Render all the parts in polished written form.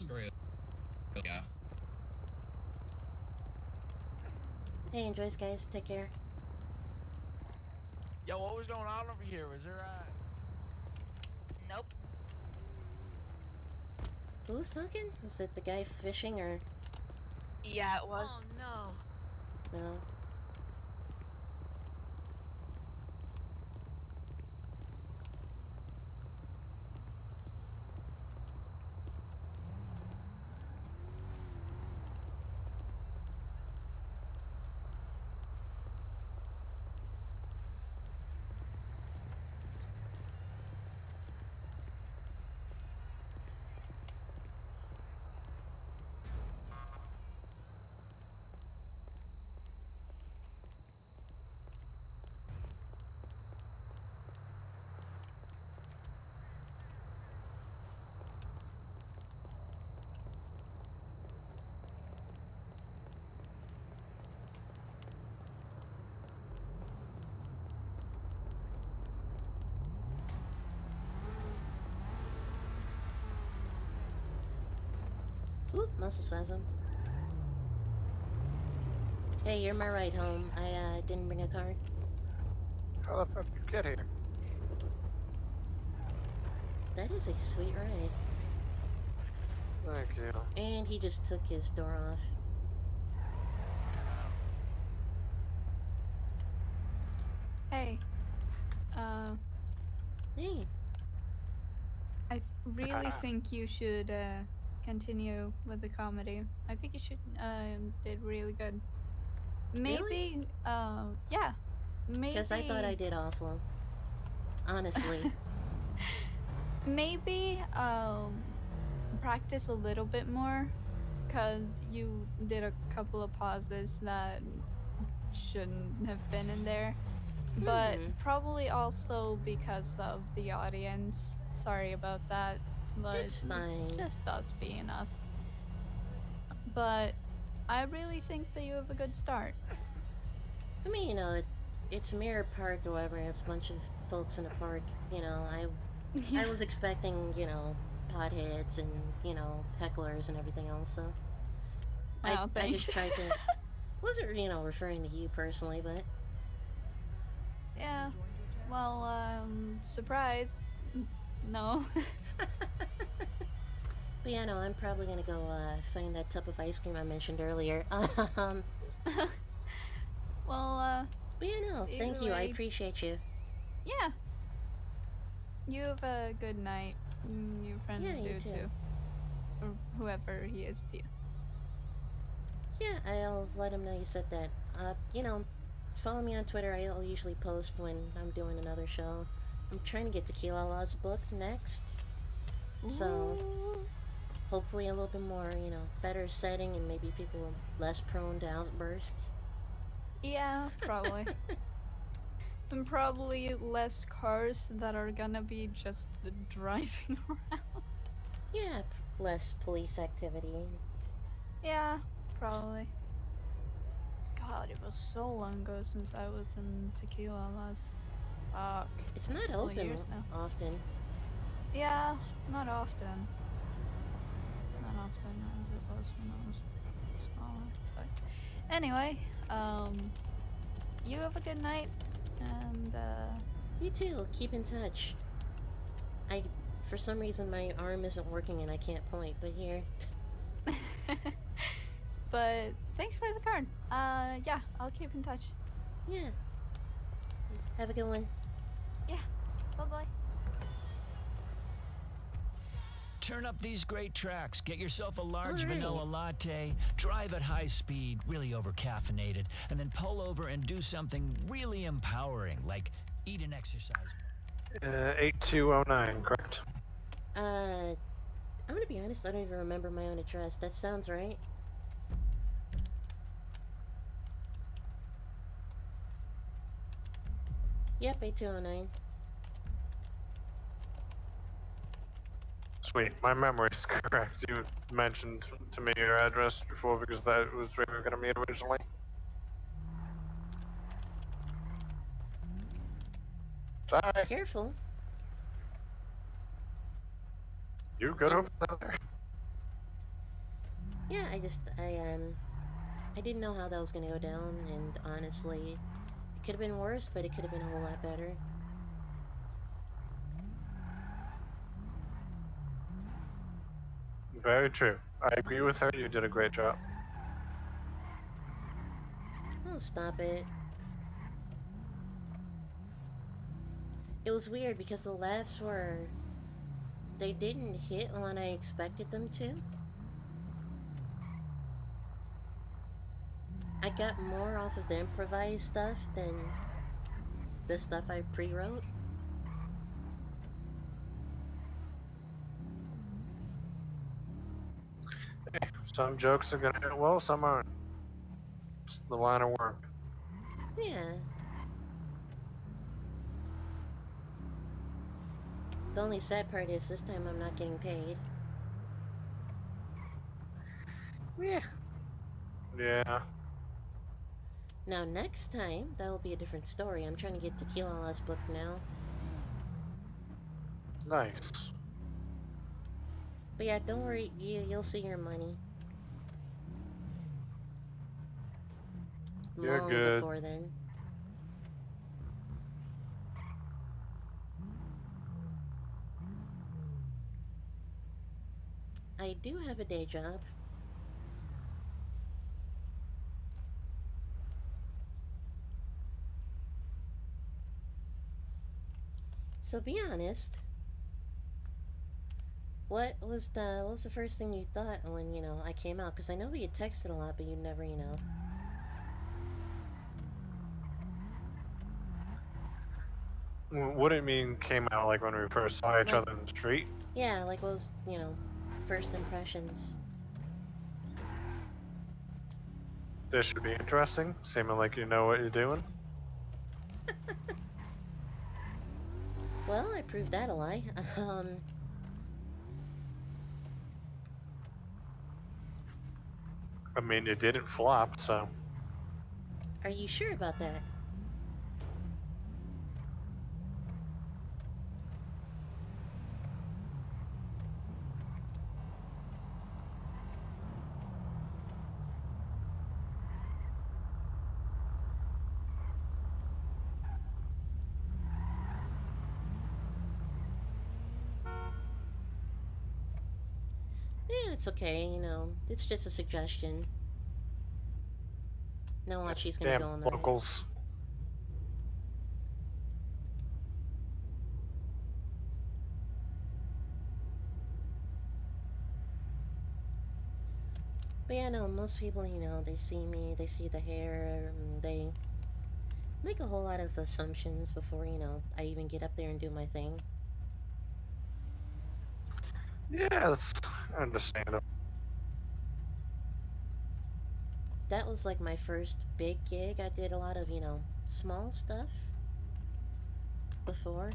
destroy it. Yeah. Hey, enjoys, guys. Take care. Yo, what was going on over here? Was there Nope. Who was talking? Was it the guy fishing or Yeah, it was. Oh no. no? Oop, muscle spasm. Hey, you're my ride home. I didn't bring a car. How the fuck did you get here? That is a sweet ride. Thank you. And he just took his door off. Hey. Hey. I really think you should continue with the comedy. I think you should did really good. Maybe Really? yeah. Maybe Because I thought I did awful. Honestly. maybe practice a little bit more, because you did a couple of pauses that shouldn't have been in there. But probably also because of the audience. Sorry about that, but It's fine. just us being us. But I really think that you have a good start. I mean, you know, it's Mirror Park or whatever, and it's a bunch of folks in a park. You know, I was expecting, you know, potheads and, you know, hecklers and everything else, so. I just tried to. Wasn't, you know, referring to you personally, but. Yeah. Well, surprise. No. But yeah, no, I'm probably gonna go find that tub of ice cream I mentioned earlier. Well, But yeah, no, thank you. I way- appreciate you. yeah. You have a good night. Your friends Yeah, you do too. too. Or whoever he is to you. Yeah, I'll let him know you said that. You know, follow me on Twitter. I'll usually post when I'm doing another show. I'm trying to get Tequila Law's book next. So, hopefully a little bit more, you know, better setting and maybe people less prone to outbursts. Yeah, probably. And probably less cars that are gonna be just driving around. Yeah, less police activity. Yeah, probably. God, it was so long ago since I was in Tequila last. Fuck. It's not Couple open years now. often. Yeah, not often. Not often as it was when I was smaller. But anyway, you have a good night, and You too. Keep in touch. For some reason, my arm isn't working and I can't point, but here. but thanks for the card. Yeah, I'll keep in touch. Yeah. Have a good one. Yeah. Bye-bye. Turn up these great tracks. Get yourself a large All right. vanilla latte, drive at high speed, really over-caffeinated, and then pull over and do something really empowering, like eat an exercise. 8209, correct? I'm gonna be honest, I don't even remember my own address. That sounds right. Yep, 8209. Sweet, my memory's correct. You mentioned to me your address before because that was where we were going to meet originally. Sorry, Careful. you good over there? Yeah, I didn't know how that was gonna go down, and honestly, it could have been worse, but it could have been a whole lot better. Very true. I agree with her. You did a great job. Oh, stop it. It was weird because the laughs were... They didn't hit when I expected them to. I got more off of the improvised stuff than the stuff I pre-wrote. Hey, some jokes are gonna hit well, some aren't. It's the line of work. Yeah. The only sad part is this time I'm not getting paid. Yeah. Yeah. Now next time, that will be a different story. I'm trying to get Tequilala's book now. Nice. But yeah, don't worry, you'll see your money. You're Long good. before then. I do have a day job. So be honest. What was the first thing you thought when, I came out? Because I know we had texted a lot, but you never, What do you mean came out like when we first saw each Like, other in the street? yeah, like what was, first impressions. This should be interesting. Seeming like you know what you're doing. Well, I proved that a lie. I mean, you didn't flop, so. Are you sure about that? Yeah, it's okay, it's just a suggestion. Now watch, she's gonna Damn go on the right. locals. But yeah, no, most people, they see me, they see the hair, and they make a whole lot of assumptions before, I even get up there and do my thing. Yeah, that's understandable. That was like my first big gig. I did a lot of, small stuff before.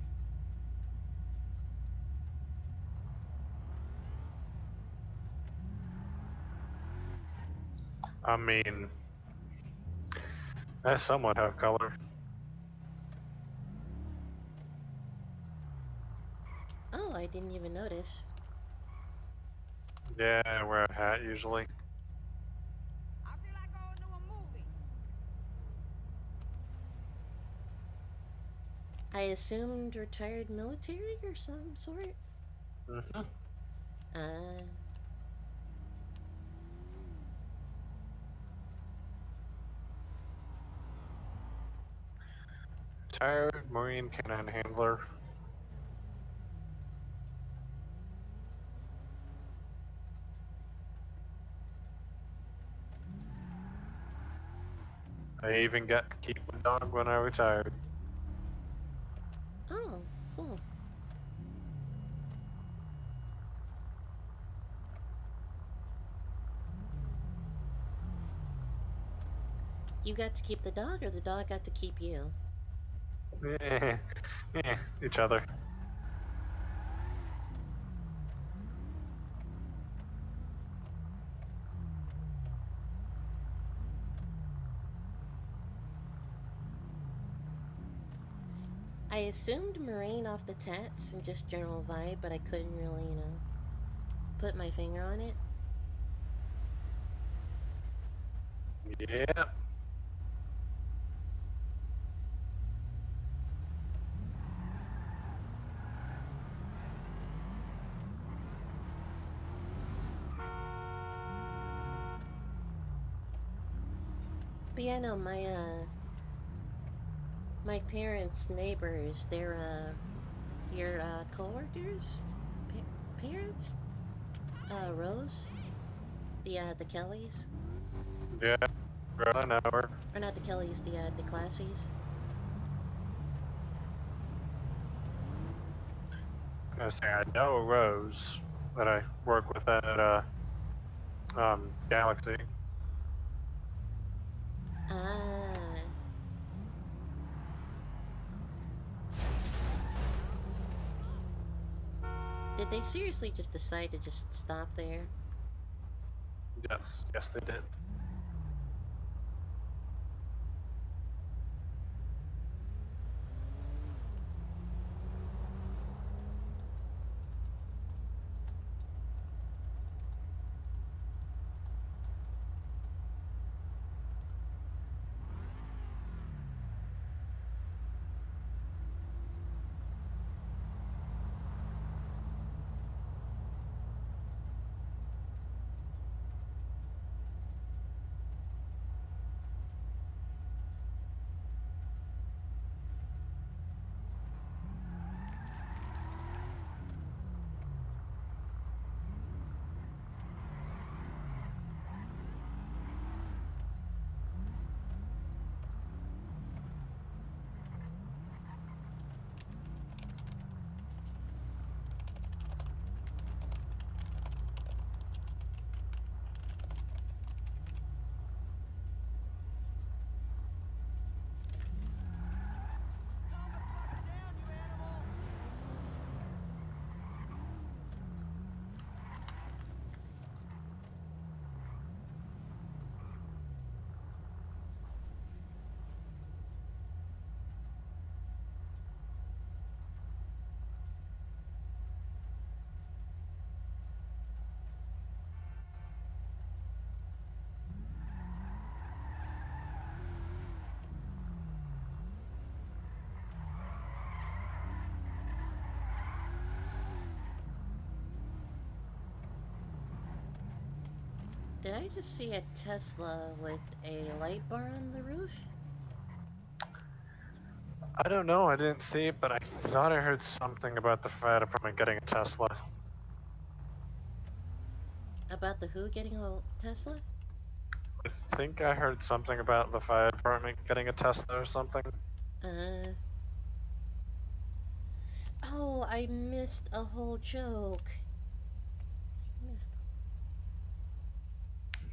I mean, I somewhat have color. Oh, I didn't even notice. Yeah, I wear a hat usually. I feel like going to a movie. I assumed retired military or some sort. Mm-hmm. Uh, Retired Marine canine handler. I even got to keep a dog when I retired. oh, cool. You got to keep the dog, or the dog got to keep you? Yeah, yeah, each other. I assumed Marine off the tats and just general vibe, but I couldn't really, put my finger on it. Yeah. But yeah, no, my parents' neighbors, they're, your, coworkers? Parents? Rose? The Kellys? Yeah. Girl, I know her. Or not the Kellys, the Classies? I say I know Rose that I work with at Galaxy. Ah. Did they seriously just decide to just stop there? Yes, yes they did. Did I just see a Tesla with a light bar on the roof? I don't know, I didn't see it, but I thought I heard something about the fire department getting a Tesla. About the who getting a Tesla? I think I heard something about the fire department getting a Tesla or something. Uh. Oh, I missed a whole joke. Missed.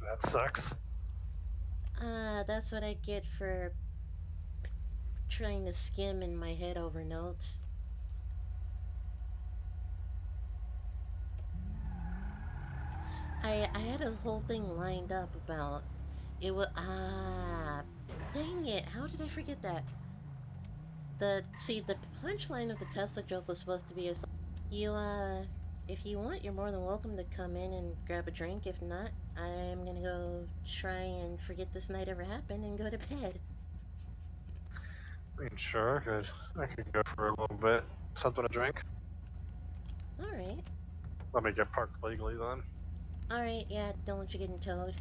That sucks. That's what I get for trying to skim in my head over notes. I had a whole thing lined up about it was dang it, how did I forget that? The punchline of the Tesla joke was supposed to be as you if you want, you're more than welcome to come in and grab a drink. If not, I'm gonna go try and forget this night ever happened and go to bed. I mean, sure, I could go for a little bit. Something to drink. Alright. Let me get parked legally then. Alright, yeah, don't want you getting towed.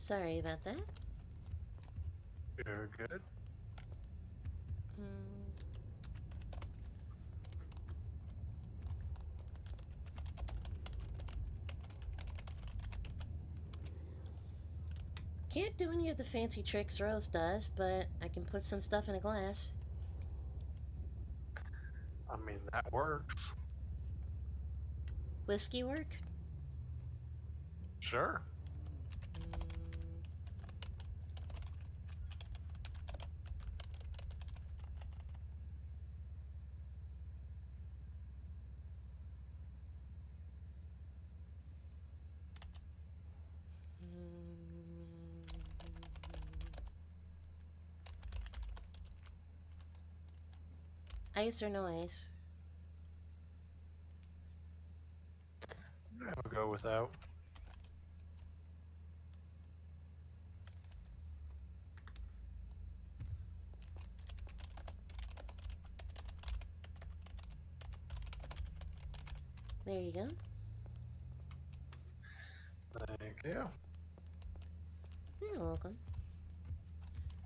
Sorry about that. You're good. Can't do any of the fancy tricks Rose does, but I can put some stuff in a glass. I mean, that works. Whiskey work? Sure. Ice or no ice? I'll go without. There you go. Thank you. You're welcome.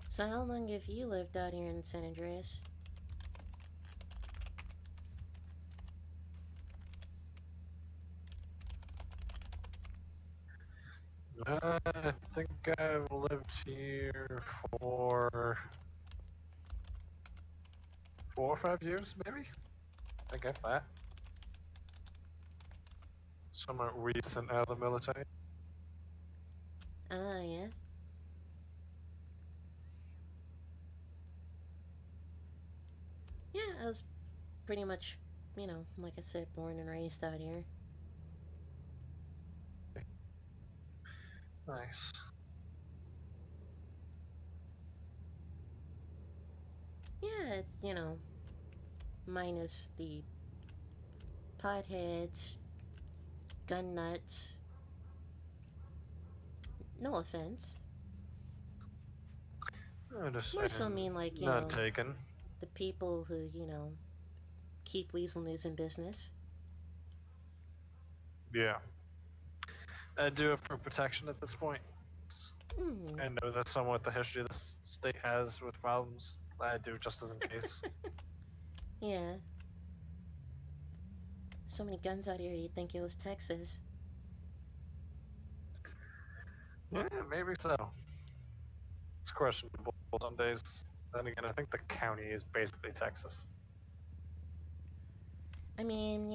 So how long have you lived out here in San Andreas? I think I've lived here for 4 or 5 years, maybe? I think if that. Somewhat recent out of the military. Ah, yeah. Yeah, I was pretty much, like I said, born and raised out here. Nice. Yeah, minus the potheads, gun nuts. No offense. I understand. More so mean like, Not taken. the people who, keep Weasel News in business. Yeah. I do it for protection at this point. I know that's somewhat the history this state has with problems. I do just as in case. Yeah. So many guns out here, you'd think it was Texas. Yeah, maybe so. It's questionable some days. Then again, I think the county is basically Texas. I mean,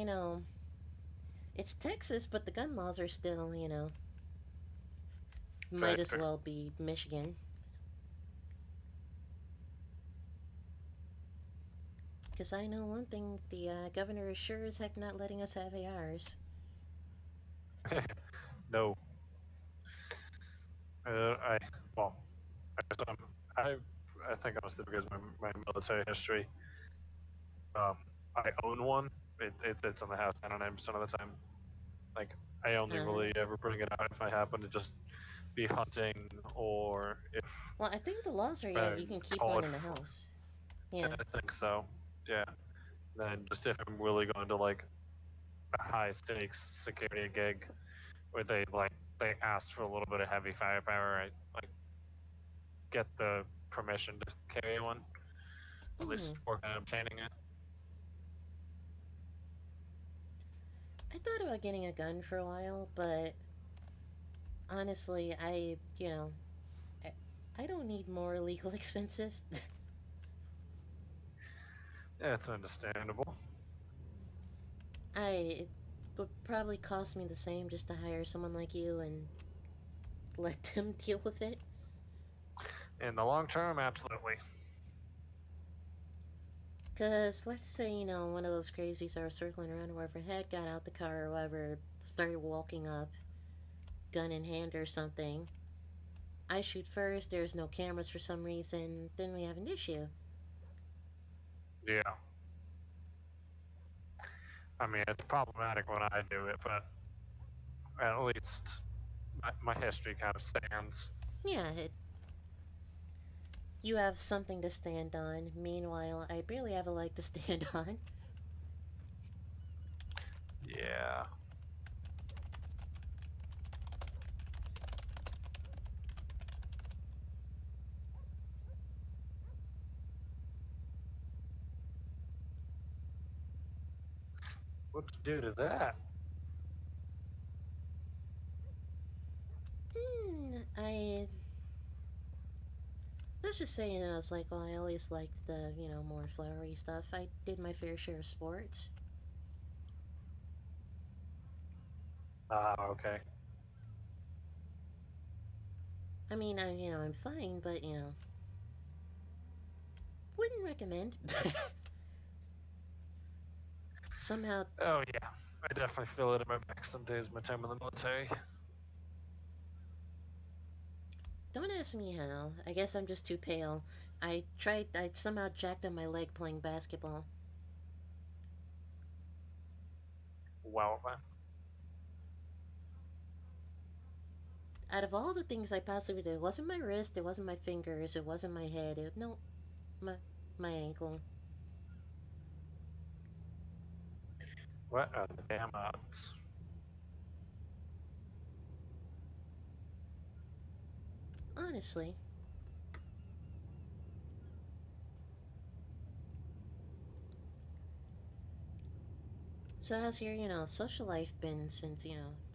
it's Texas, but the gun laws are still, might as well be Michigan. Because I know one thing, the governor is sure as heck not letting us have ARs. No. I think honestly because my military history. I own one. It's in the house 99% of the time. Like I only really ever bring it out if I happen to just be hunting or if. Well, I think the laws are you can keep one in the house. Yeah. I think so. Yeah. Then just if I'm really going to like a high stakes security gig where they ask for a little bit of heavy firepower, I get the permission to carry one. At least work on obtaining it. I thought about getting a gun for a while, but honestly, I don't need more legal expenses. Yeah, it's understandable. It would probably cost me the same just to hire someone like you and let them deal with it. In the long term, absolutely. Because let's say, one of those crazies that were circling around or whatever got out the car or whatever, started walking up, gun in hand or something. I shoot first, there's no cameras for some reason, then we have an issue. Yeah. I mean, it's problematic when I do it, but at least my history kind of stands. Yeah, you have something to stand on. Meanwhile, I barely have a leg to stand on. Yeah. What to do to that? I let's just say, it's like, well, I always liked the, more flowery stuff. I did my fair share of sports. Ah, okay. I mean, I'm fine, but, wouldn't recommend. Somehow, Oh yeah, I definitely feel it in my back some days. My time in the military. don't ask me how. I guess I'm just too pale. I somehow jacked up my leg playing basketball. Wow, man. Out of all the things I possibly did, it wasn't my wrist, it wasn't my fingers, it wasn't my head, no, my, my ankle. What are the damn odds? Honestly. So how's your, social life been since,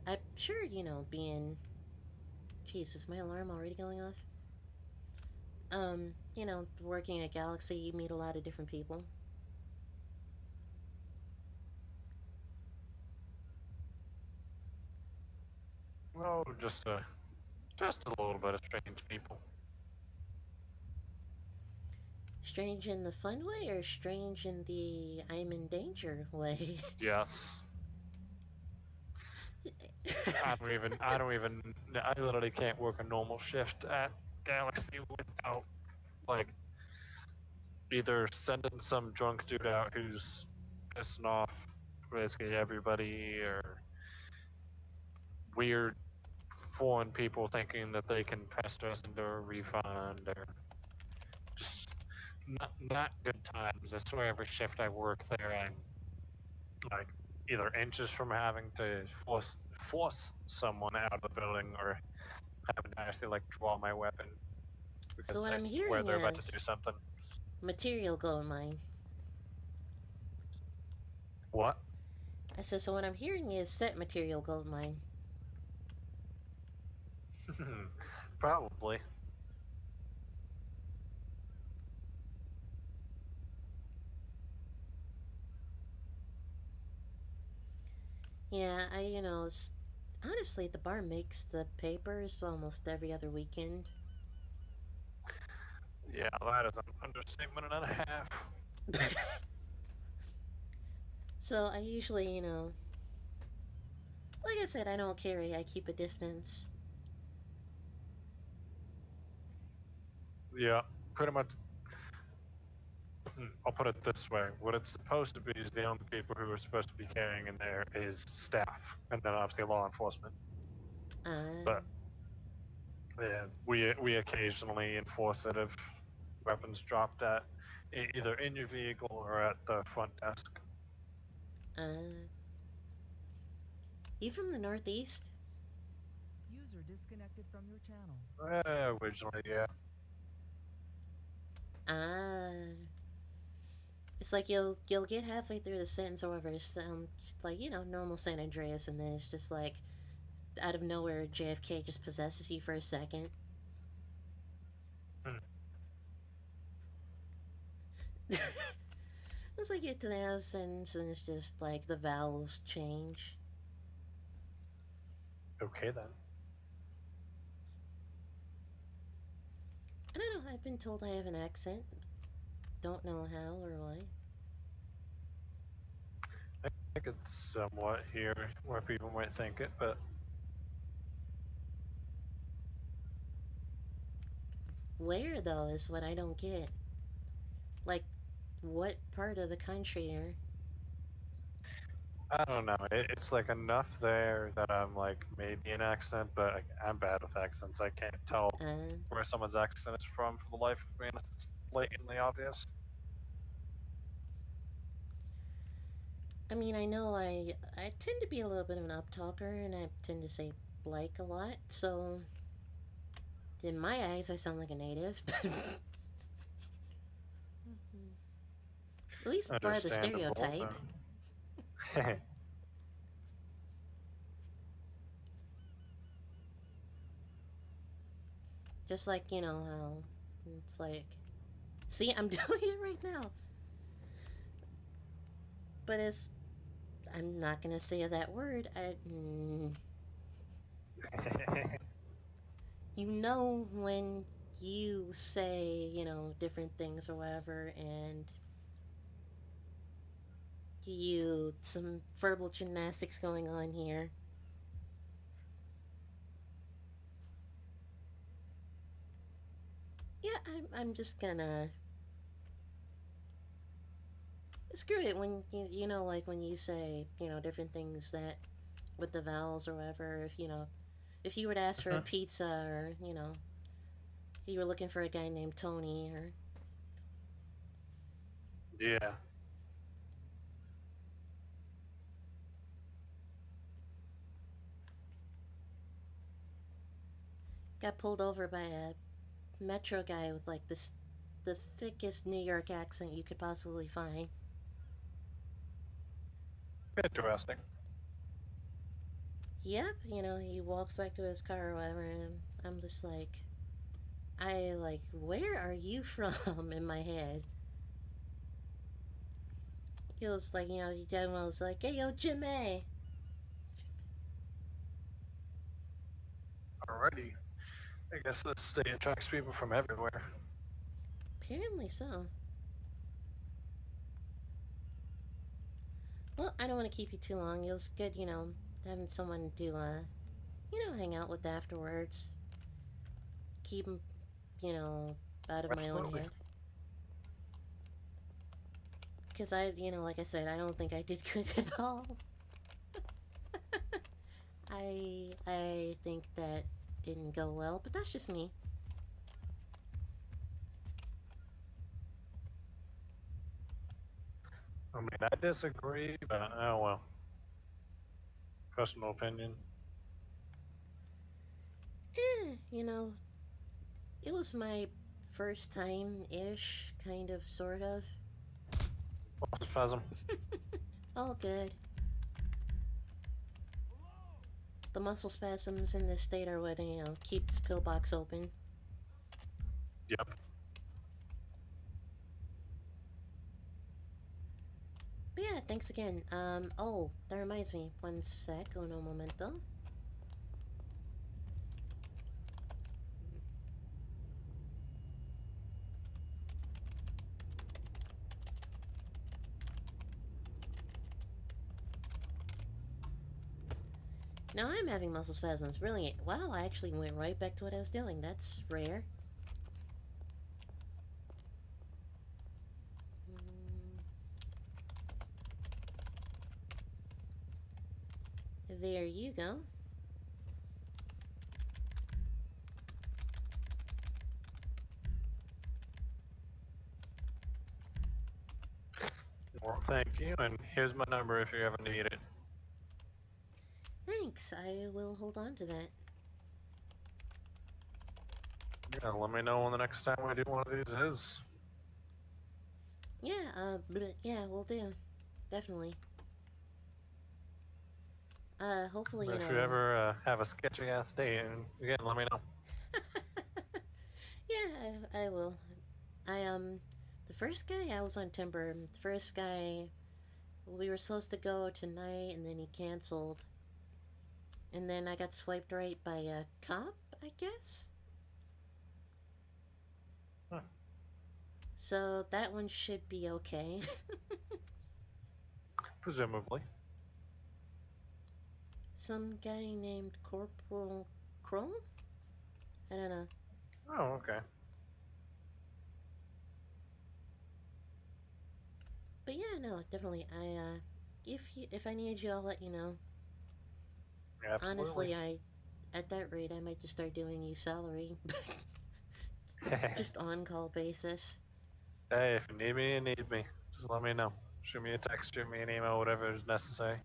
I'm sure, being... Jesus, my alarm already going off? Working at Galaxy, you meet a lot of different people. Well, just a little bit of strange people. Strange in the fun way, or strange in the I'm in danger way? Yes. I literally can't work a normal shift at Galaxy without, like, either sending some drunk dude out who's pissing off basically everybody, or weird foreign people thinking that they can pester us into a refund, or just not good times. I swear every shift I work there, I'm like either inches from having to force someone out of the building, or having to actually like draw my weapon So because what I I'm swear hearing they're about to is do something. material gold mine. What? I said, so what I'm hearing is set material gold mine. Probably. Yeah, honestly, the bar makes the papers almost every other weekend. Yeah, that is an understatement and a half. So I usually, like I said, I don't carry, I keep a distance. Yeah, pretty much. I'll put it this way: what it's supposed to be is the only people who are supposed to be carrying in there is staff, and then obviously law enforcement. But yeah, we occasionally enforce it if weapons dropped at either in your vehicle or at the front desk. uh, you from the Northeast? User disconnected from your channel. Originally, yeah. It's like you'll get halfway through the sentence or whatever, like, normal San Andreas, and then it's just like, out of nowhere, JFK just possesses you for a second. It's like you get to the end of the sentence, and it's just like the vowels change. Okay then. I don't know, I've been told I have an accent. Don't know how or why. I could somewhat hear where people might think it, but Where, though, is what I don't get. Like, what part of the country are... I don't know. It's like enough there that I'm like maybe an accent, but I'm bad with accents. I can't tell where someone's accent is from for the life of me, and it's blatantly obvious. I mean, I know I tend to be a little bit of an uptalker, and I tend to say like a lot, so in my eyes, I sound like a native. At least by the stereotype. Just like, you know, how it's like, see, I'm doing it right now. But it's, I'm not gonna say that word. You know when you say, you know, different things or whatever, and some verbal gymnastics going on here. Yeah, I'm just gonna screw it when you know, like when you say, you know, different things that with the vowels or whatever. If you know, if you were to ask for a pizza, or you know, you were looking for a guy named Tony, or Yeah. got pulled over by a metro guy with like the thickest New York accent you could possibly find. Interesting. Yep, you know, he walks back to his car or whatever, and I'm just like, where are you from in my head? He was like, you know, he was like, hey, yo, Jimmy. Alrighty. I guess this state attracts people from everywhere. Apparently so. Well, I don't want to keep you too long. It was good, you know, having someone to, you know, hang out with afterwards. Keep 'em, you know, out of my own Absolutely. head. Because you know, like I said, I don't think I did good at all. I think that didn't go well, but that's just me. I mean, I disagree, but oh well. Personal opinion. You know, it was my first time-ish, kind of, sort of. Spasm. All good. The muscle spasms in this state are what, you know, keeps pillbox open. Yep. But yeah, thanks again. Oh, that reminds me. One sec, uno momento. Now I'm having muscle spasms. Brilliant. Wow, I actually went right back to what I was doing. That's rare. There you go. Well, thank you, and here's my number if you ever need it. Thanks. I will hold on to that. Yeah, let me know when the next time we do one of these is. Yeah, yeah, we'll do. Definitely. Hopefully, you If know. you ever have a sketchy ass day, and again, let me know. Yeah, I will. The first guy, I was on Timber. The first guy, we were supposed to go tonight, and then he canceled. And then I got swiped right by a cop, I guess? Huh. So that one should be okay. Presumably. Some guy named Corporal Kroll? I don't know. Oh, okay. But yeah, no, definitely. If I need you, I'll let you know. Absolutely. Honestly, at that rate, I might just start doing you salary. Just on-call basis. Hey, if you need me, you need me. Just let me know. Shoot me a text, shoot me an email, whatever is necessary.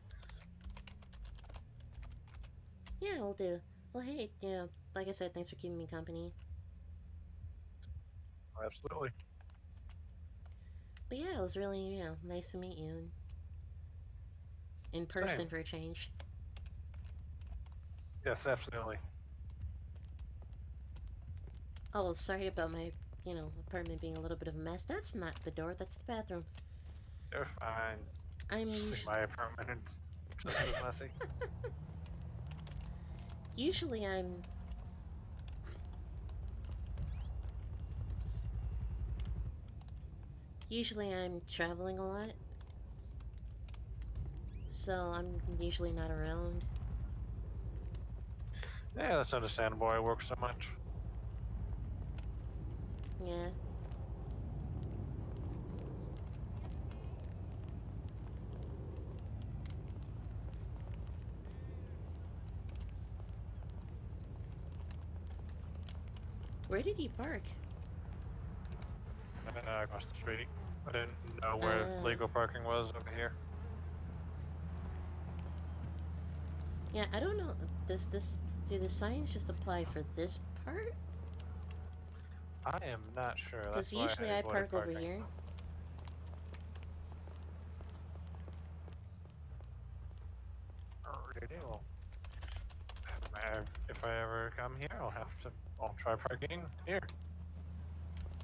Yeah, we'll do. Well, hey, you know, like I said, thanks for keeping me company. Absolutely. But yeah, it was really, you know, nice to meet you. in person Same. for a change. Yes, absolutely. Oh, sorry about my, apartment being a little bit of a mess. That's not the door, that's the bathroom. You're fine. I'm See usually... my apartment, it's just as messy. Usually I'm... Usually I'm traveling a lot. So I'm usually not around. Yeah, that's understandable. I work so much. Yeah. Where did you park? Across the street. I didn't know where legal parking was over here. Yeah, I don't know. Do the signs just apply for this part? I am not sure. Because That's why usually I I avoided park over parking. here. Alrighty, well, if I ever come here, I'll try parking here.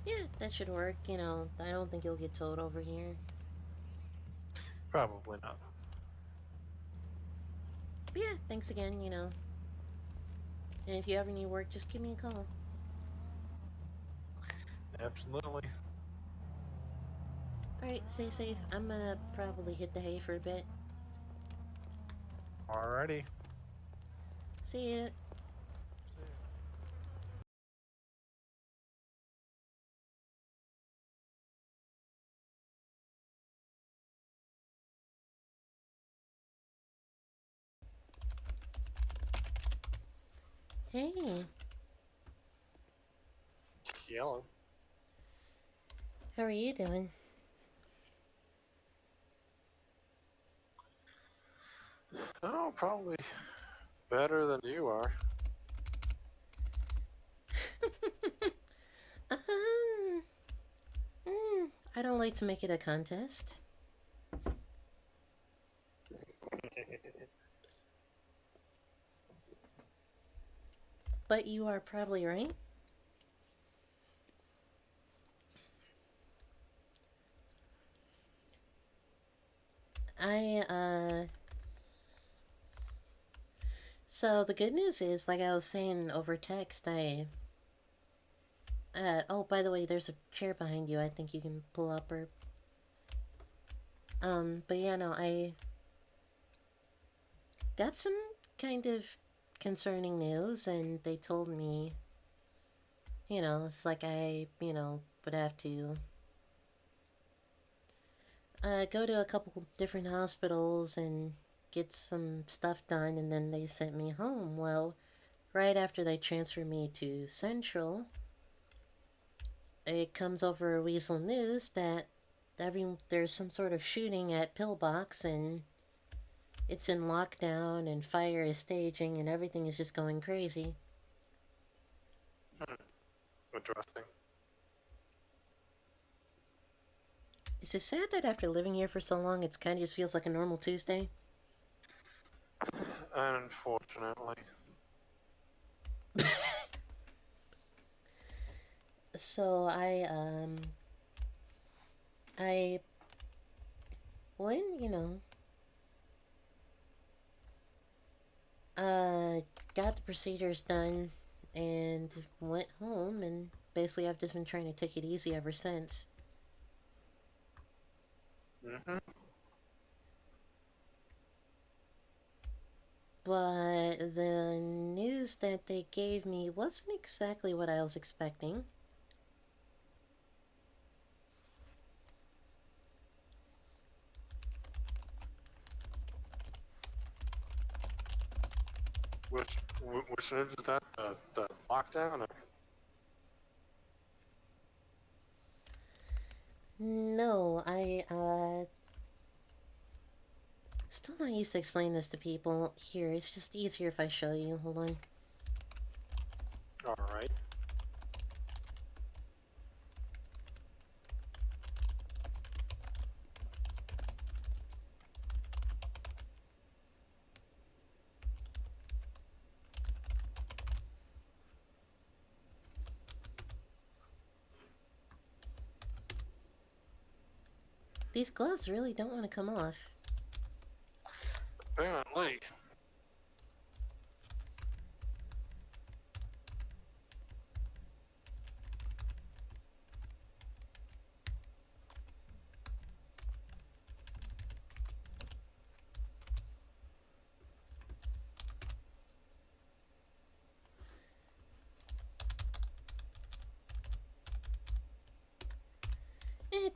Yeah, that should work. I don't think you'll get towed over here. Probably not. But yeah, thanks again, And if you ever need work, just give me a call. Absolutely. Alright, stay safe. I'm gonna probably hit the hay for a bit. Alrighty. See ya. Hey. Yellow. How are you doing? Oh, probably better than you are. I don't like to make it a contest. But you are probably right. So the good news is, like I was saying over text, oh, by the way, there's a chair behind you I think you can pull up or... but yeah, no, I got some kind of concerning news, and they told me, it's like I, would have to go to a couple different hospitals and get some stuff done, and then they sent me home. Well, right after they transferred me to Central, it comes over Weasel News that there's some sort of shooting at Pillbox, and it's in lockdown, and fire is staging, and everything is just going crazy. Interesting. Is it sad that after living here for so long, it kind of just feels like a normal Tuesday? Unfortunately. So when, got the procedures done and went home, and basically I've just been trying to take it easy ever since. But the news that they gave me wasn't exactly what I was expecting. Which news is that? The lockdown? Or? No, still not used to explain this to people. Here, it's just easier if I show you. Hold on. Alright. These gloves really don't want to come off. Apparently.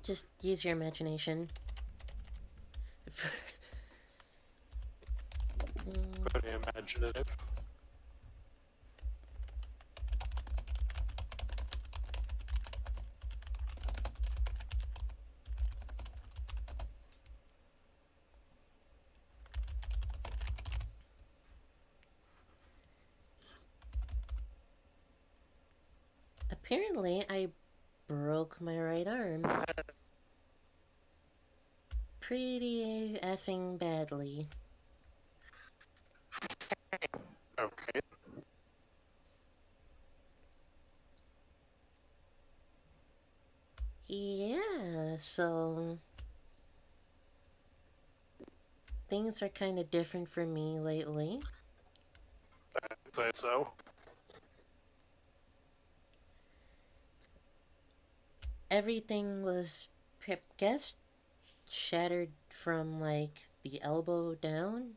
Just use your imagination. Pretty imaginative. Apparently, I broke my right arm. Pretty effing badly. Okay. Yeah, so things are kind of different for me lately. I'd say so. Everything was, I guess, shattered from like the elbow down.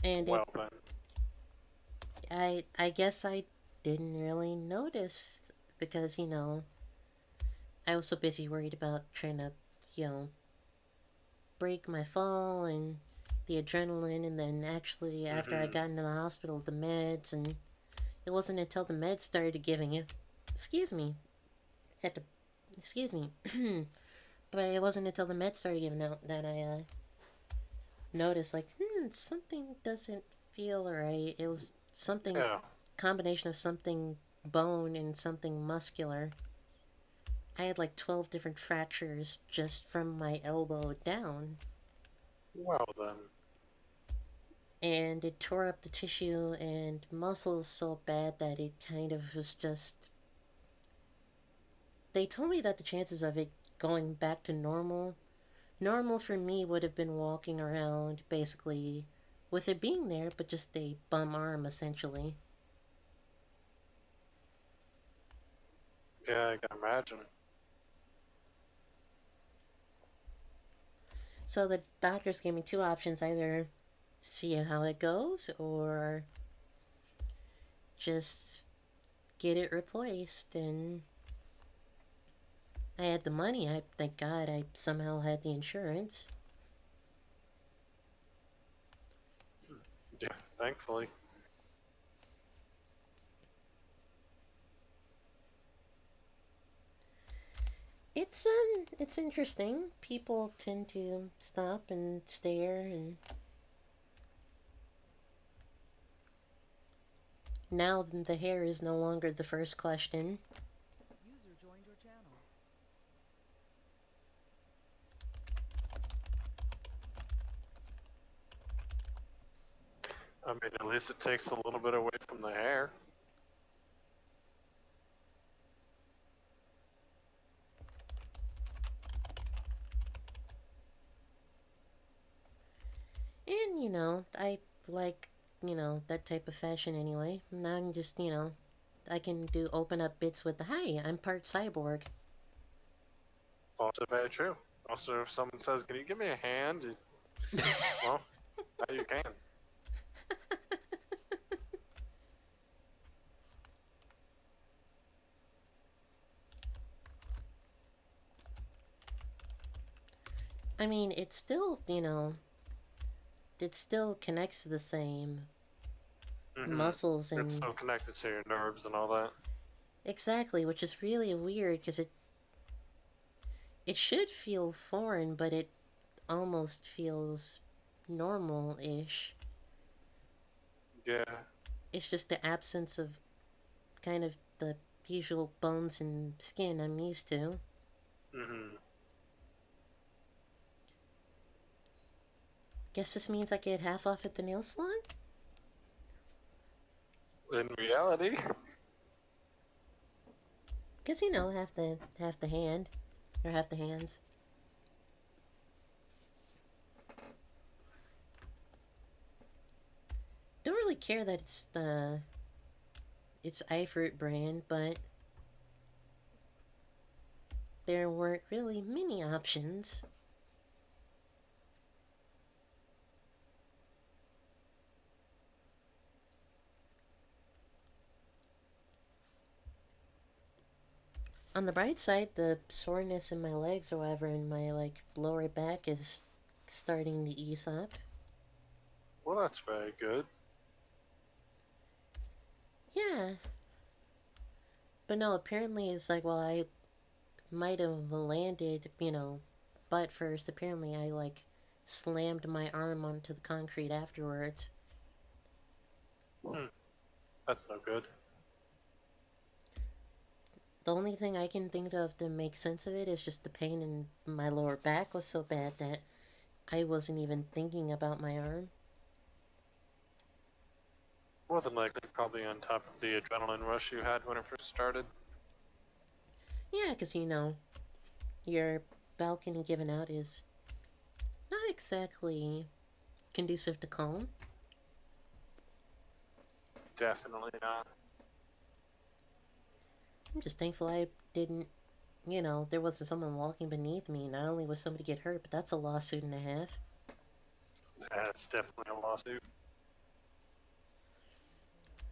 And Well then. I guess I didn't really notice because, you know, I was so busy worried about trying to, you know, break my fall and the adrenaline, and then actually after I got into the hospital, the meds, and it wasn't until the meds started giving it. Excuse me. Had to. Excuse me. But it wasn't until the meds started giving out that I noticed, like, something doesn't feel right. It was something, combination of something bone and something muscular. I had like 12 different fractures just from my elbow down. Well then. And it tore up the tissue and muscles so bad that it kind of was just. They told me that the chances of it going back to normal for me would have been walking around basically with it being there, but just a bum arm essentially. Yeah, I can imagine. So the doctors gave me two options: either see how it goes or just get it replaced. And I had the money. I thank God I somehow had the insurance. Yeah, thankfully. It's interesting. People tend to stop and stare, and now the hair is no longer the first question. User joined your channel. I mean, at least it takes a little bit away from the hair. And, you know, I like, you know, that type of fashion anyway. Now I can just, you know, I can do open up bits with the, hi, I'm part cyborg. Also very true. Also, if someone says, can you give me a hand? Well, now you can. I mean, it's still, you know, it still connects to the same muscles and... It's so connected to your nerves and all that. Exactly, which is really weird because it should feel foreign, but it almost feels normal-ish. Yeah. It's just the absence of kind of the usual bones and skin I'm used to. Guess this means I get half off at the nail salon? In reality, Cause half the hand, or half the hands. Don't really care that it's iFruit brand, but there weren't really many options. On the bright side, the soreness in my legs or whatever in my lower back is starting to ease up. well, that's very good. Yeah. But no, apparently it's like, well, I might have landed, butt first. Apparently I slammed my arm onto the concrete afterwards. That's no good. The only thing I can think of to make sense of it is just the pain in my lower back was so bad that I wasn't even thinking about my arm. More than likely, probably on top of the adrenaline rush you had when it first started. Yeah, because your balcony giving out is not exactly conducive to calm. Definitely not. I'm just thankful I didn't, there wasn't someone walking beneath me. Not only was somebody get hurt, but that's a lawsuit and a half. That's definitely a lawsuit.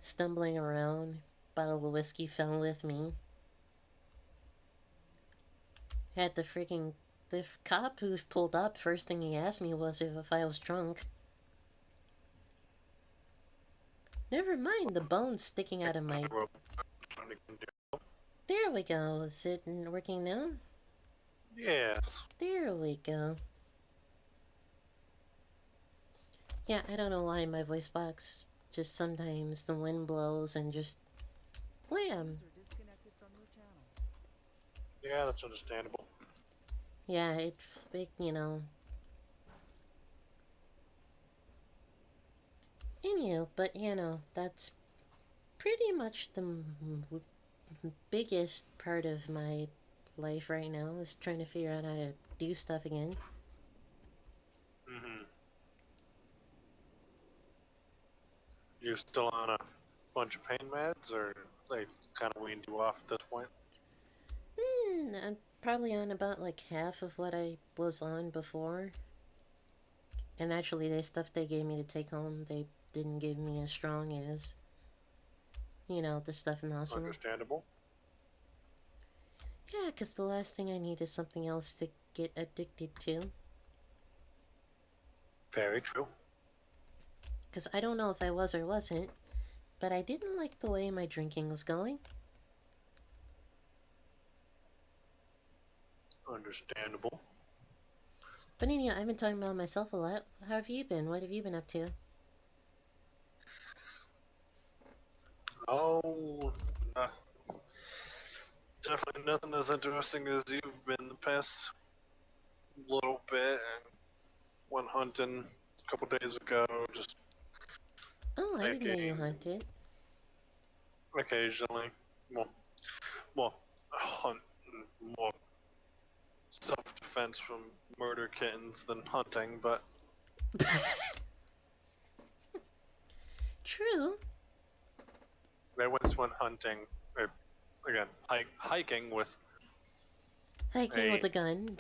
Stumbling around, bottle of whiskey fell with me. Had the cop who pulled up, first thing he asked me was if I was drunk. Never mind the bones sticking out of my... There we go. Is it working now? Yes. There we go. Yeah, I don't know why my voice box just sometimes the wind blows and just wham. User disconnected from your channel. Yeah, that's understandable. Yeah, Anywho, but that's pretty much the biggest part of my life right now is trying to figure out how to do stuff again. Mm-hmm. You still on a bunch of pain meds, or they kind of weaned you off at this point? I'm probably on about half of what I was on before. And actually, the stuff they gave me to take home, they didn't give me as strong as, the stuff in the hospital. Understandable. Yeah, because the last thing I need is something else to get addicted to. Very true. Because I don't know if I was or wasn't, but I didn't like the way my drinking was going. Understandable. But anyway, I've been talking about myself a lot. How have you been? What have you been up to? Oh, definitely nothing as interesting as you've been the past little bit. And went hunting a couple days ago, just Oh, I didn't know you hiking hunted. occasionally. Well, hunt more self-defense from murder kittens than hunting, but True. I once went hunting, or again, hiking with Hiking with a gun.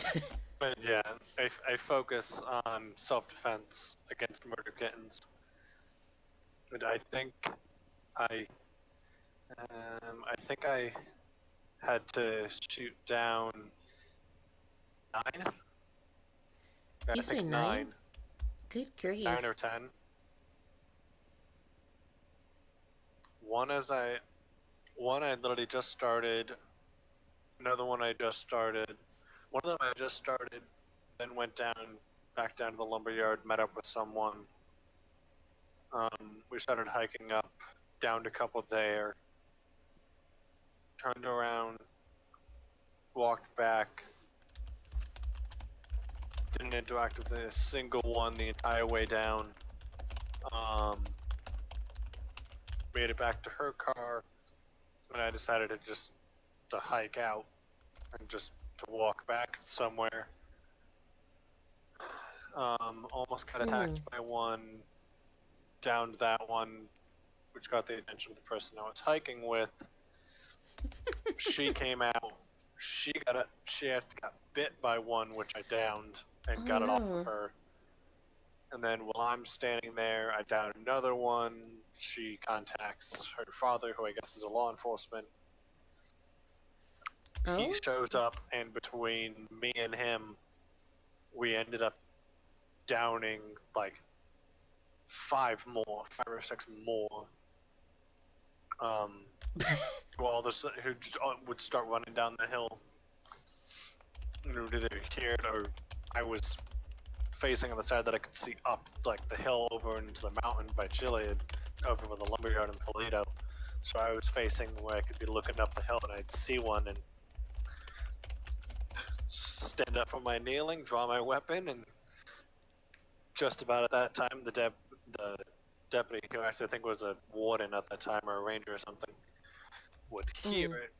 but yeah, I focus on self-defense against murder kittens. And I think I had to shoot down 9. Yeah, You I say think 9? Good grief. 9 or 10. One I literally just started. Another one I just started. One of them I just started, then went back down to the lumberyard, met up with someone. We started hiking up, downed a couple there, turned around, walked back, didn't interact with a single one the entire way down. made it back to her car, and I decided to hike out and just to walk back somewhere. Almost got attacked by one, downed that one, which got the attention of the person I was hiking with. She came out. She got bit by one, which I downed and got it off of her. And then while I'm standing there, I downed another one. She contacts her father, who I guess is a law enforcement. He shows up, and between me and him, we ended up downing like 5 or 6 more. Who would start running down the hill. Who did it hear it, or I was facing on the side that I could see up like the hill over into the mountain by Gilead, over with the lumberyard in Toledo. So I was facing where I could be looking up the hill, and I'd see one and stand up from my kneeling, draw my weapon, and just about at that time, the deputy, who actually I think was a warden at that time or a ranger or something, would hear it.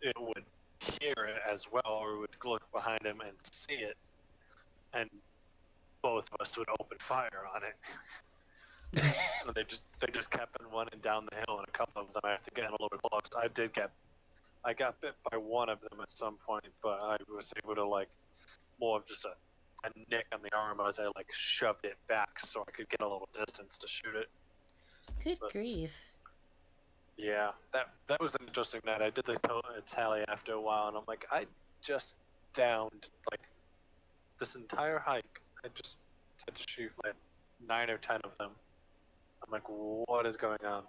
It would hear it as well, or would look behind him and see it, and both of us would open fire on it. they just kept on running down the hill, and a couple of them after getting a little bit close. I got bit by one of them at some point, but I was able to like more of just a nick on the arm as I like shoved it back so I could get a little distance to shoot it. Good grief. Yeah, that was an interesting night. I did the tally after a while, and I'm like, I just downed like this entire hike. I just had to shoot like 9 or 10 of them. I'm like, what is going on?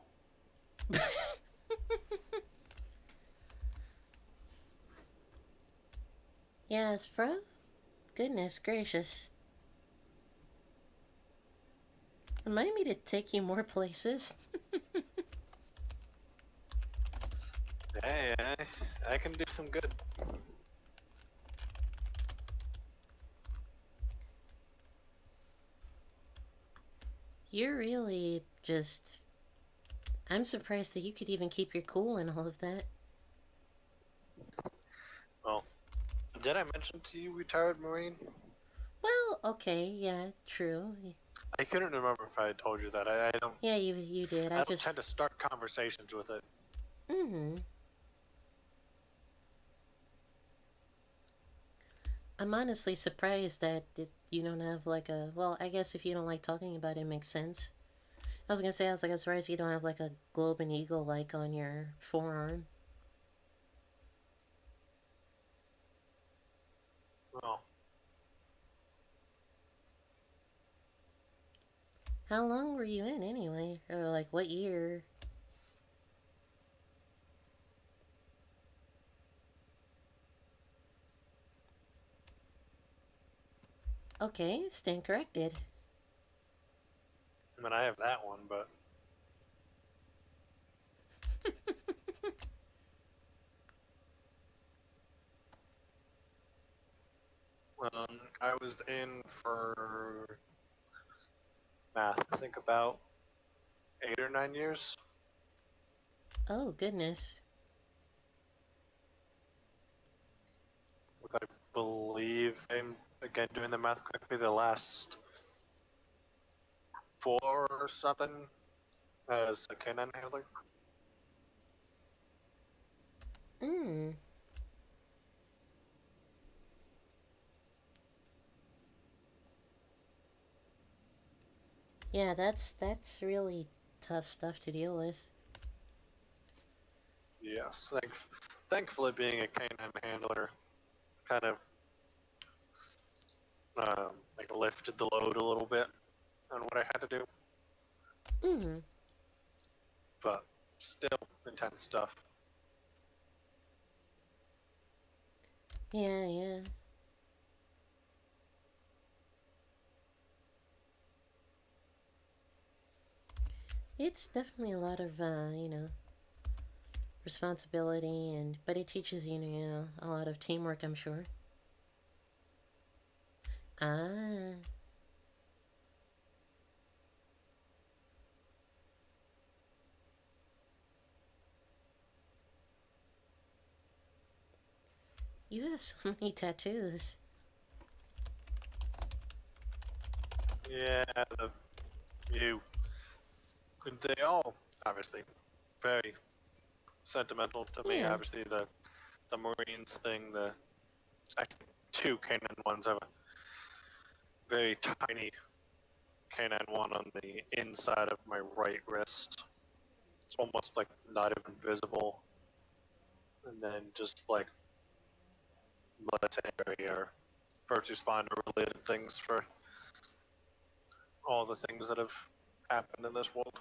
Yes, bro. Goodness gracious. Remind me to take you more places. Hey, I can do some good. You're really just... I'm surprised that you could even keep your cool in all of that. Well, did I mention to you retired Marine? Well, okay, yeah, true. I couldn't remember if I had told you that. I don't... Yeah, you did. I don't tend to start conversations with it. I'm honestly surprised that you don't have like a... Well, I guess if you don't like talking about it, it makes sense. I was gonna say, I'm surprised you don't have like a globe and eagle like on your forearm. Well. How long were you in anyway? Or like what year? Okay, stand corrected. I mean, I have that one, but... I was in for math, I think about 8 or 9 years. Oh, goodness. With, I believe, I'm again doing the math quickly, the last 4 or something as a canine handler. Yeah, that's really tough stuff to deal with. Yes, thankfully being a canine handler kind of like lifted the load a little bit on what I had to do. But still intense stuff. Yeah. It's definitely a lot of, responsibility, but it teaches you, a lot of teamwork, I'm sure. Ah. You have so many tattoos. Yeah, they all obviously very sentimental to me. Yeah. Obviously, the Marines thing, the actually two canine ones have a very tiny canine one on the inside of my right wrist. It's almost like not even visible. And then just like military or first responder related things for all the things that have happened in this world.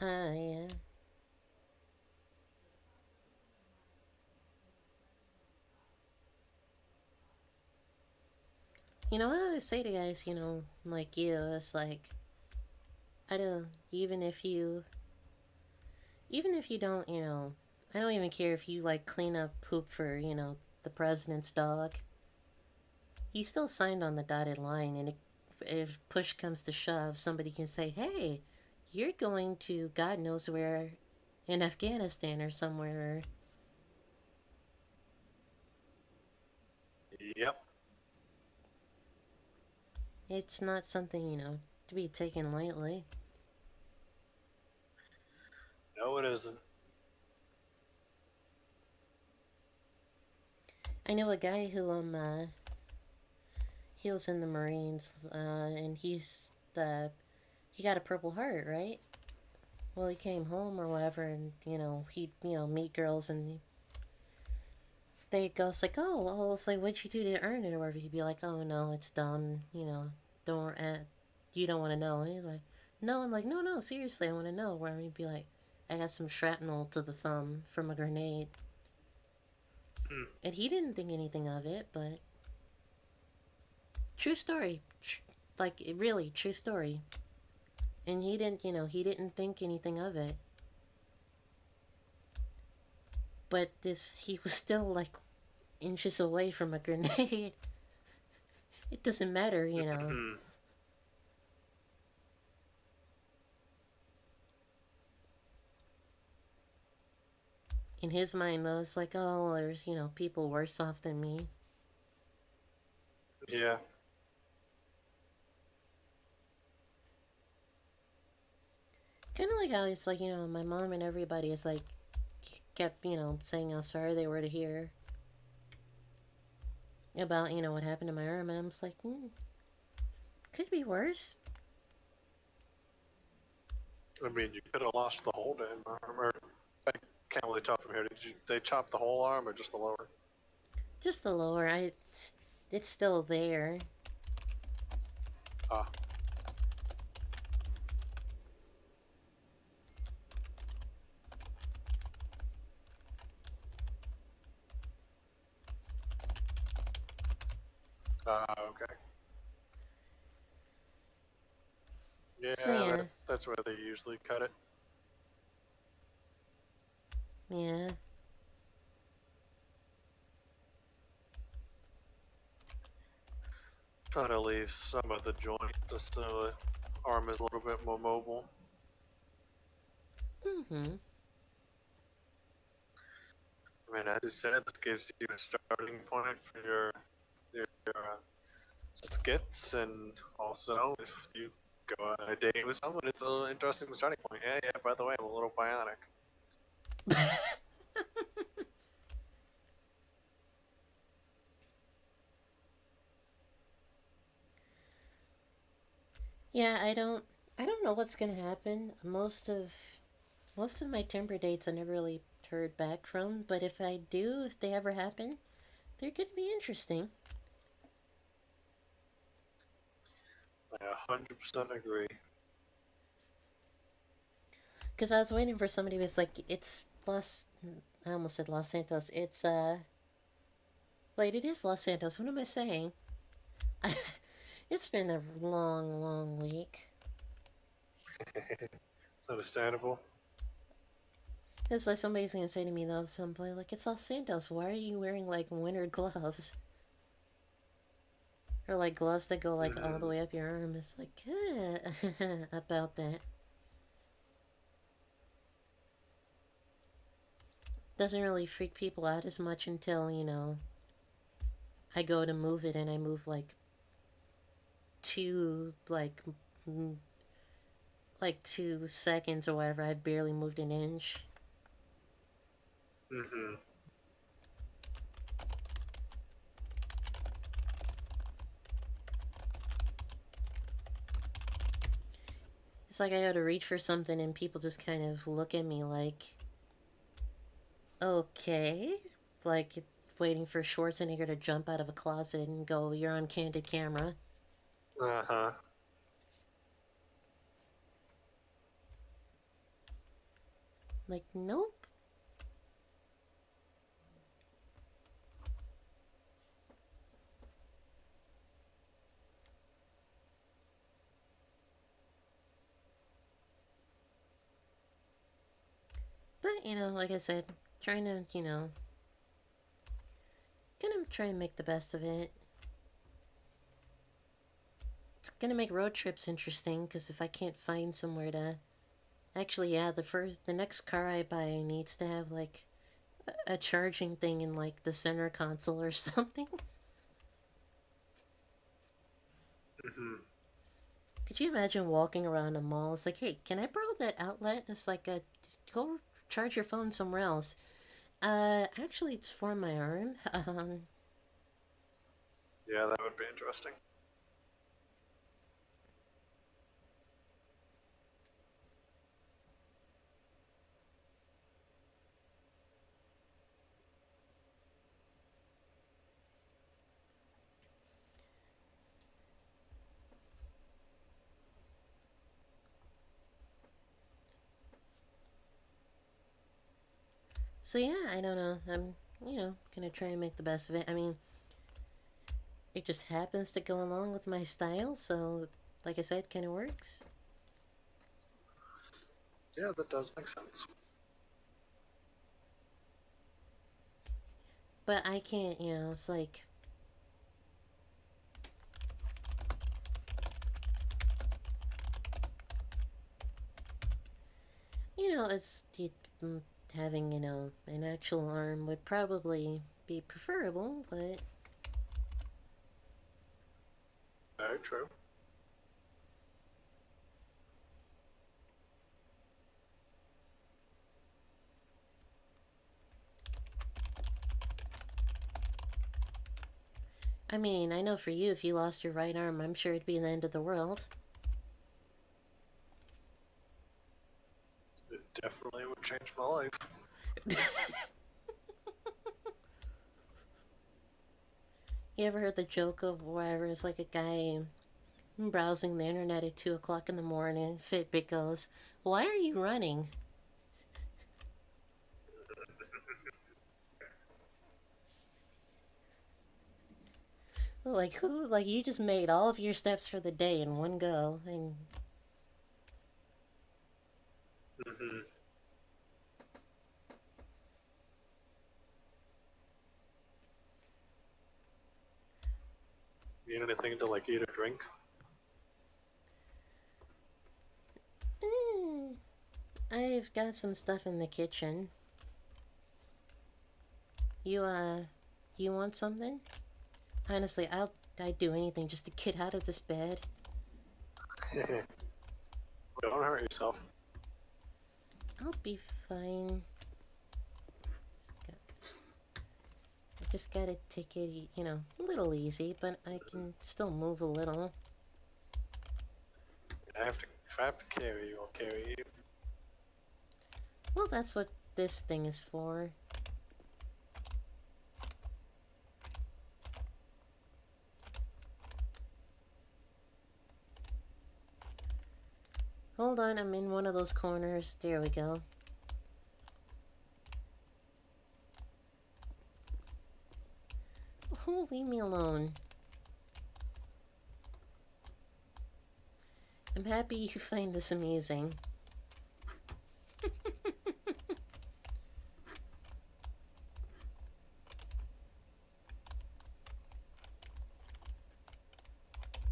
Yeah. You know, I always say to guys, you know, like you, it's like, I don't, even if you don't, you know, I don't even care if you, like, clean up poop for, you know, the president's dog. He still signed on the dotted line, and if push comes to shove, somebody can say, hey, you're going to God knows where in Afghanistan or somewhere. Yep. It's not something, you know, to be taken lightly. No, it isn't. I know a guy who, he was in the Marines, and he got a Purple Heart, right? Well, he came home or whatever, and, you know, he'd, you know, meet girls, and they'd go, it's like, oh, it's like, what'd you do to earn it, or whatever. He'd be like, oh, no, it's done, you know, don't, you don't want to know. And he's like, no, I'm like, no, seriously, I want to know. Where he'd be like, I got some shrapnel to the thumb from a grenade. And he didn't think anything of it, but true story. Like, really, true story. And he didn't, you know, he didn't think anything of it. But he was still, like, inches away from a grenade. It doesn't matter, you know. In his mind, though, it's like, oh, there's, you know, people worse off than me. Yeah. Kind of like how it's like, you know, my mom and everybody is like, kept, you know, saying how sorry they were to hear about, you know, what happened to my arm. And I'm just like, could be worse. I mean, you could have lost the whole damn arm. Or, I can't really tell from here. They chop the whole arm or just the lower? Just the lower. It's still there. Ah. Okay. Yeah, So, yeah. that's where they usually cut it. Yeah. Try to leave some of the joint just so the arm is a little bit more mobile. Mm-hmm. I mean, as you said, this gives you a starting point for your skits, and also if you go on a date with someone, it's an interesting starting point. Yeah, by the way, I'm a little bionic. Yeah, I don't know what's gonna happen. Most of my Timber dates I never really heard back from, but if I do, if they ever happen, they're gonna be interesting. I 100% agree. Because I was waiting for somebody who was like, it's I almost said Los Santos. It's, wait, it is Los Santos. What am I saying? It's been a long, long week. It's understandable. It's like somebody's gonna say to me though at some point, like, it's Los Santos. Why are you wearing, like, winter gloves? Or, like, gloves that go, like, all the way up your arm. It's like, about that. doesn't really freak people out as much until, I go to move it and I move like two, like 2 seconds or whatever. I've barely moved an inch. Mm-hmm. It's like I go to reach for something and people just kind of look at me like, okay, like waiting for Schwarzenegger to jump out of a closet and go, "You're on candid camera." Uh-huh. Like, nope. But, like I said, trying to, gonna try and make the best of it. It's gonna make road trips interesting, because if I can't find somewhere to... Actually, yeah, the next car I buy needs to have, like, a charging thing in, like, the center console or something. Mm-hmm. Could you imagine walking around a mall? It's like, hey, can I borrow that outlet? It's like, go charge your phone somewhere else. Actually, it's for my arm. Yeah, that would be interesting. So yeah, I don't know. I'm, gonna try and make the best of it. I mean, it just happens to go along with my style, so like I said, kind of works. Yeah, that does make sense. But I can't, it's like... it's having, an actual arm would probably be preferable, but... Very true. I mean, I know for you, if you lost your right arm, I'm sure it'd be the end of the world. It definitely would change my life. You ever heard the joke of wherever it's like a guy browsing the internet at 2 o'clock in the morning, Fitbit goes, "Why are you running?" Like, who? Like, you just made all of your steps for the day in one go, and... Mm-hmm. Need anything to, like, eat or drink? I've got some stuff in the kitchen. You want something? Honestly, I'd do anything just to get out of this bed. Don't hurt yourself. I'll be fine. I just gotta take it, a little easy, but I can still move a little. If I have to carry you, I'll carry you. Well, that's what this thing is for. Hold on, I'm in one of those corners. There we go. Oh, leave me alone. I'm happy you find this amusing.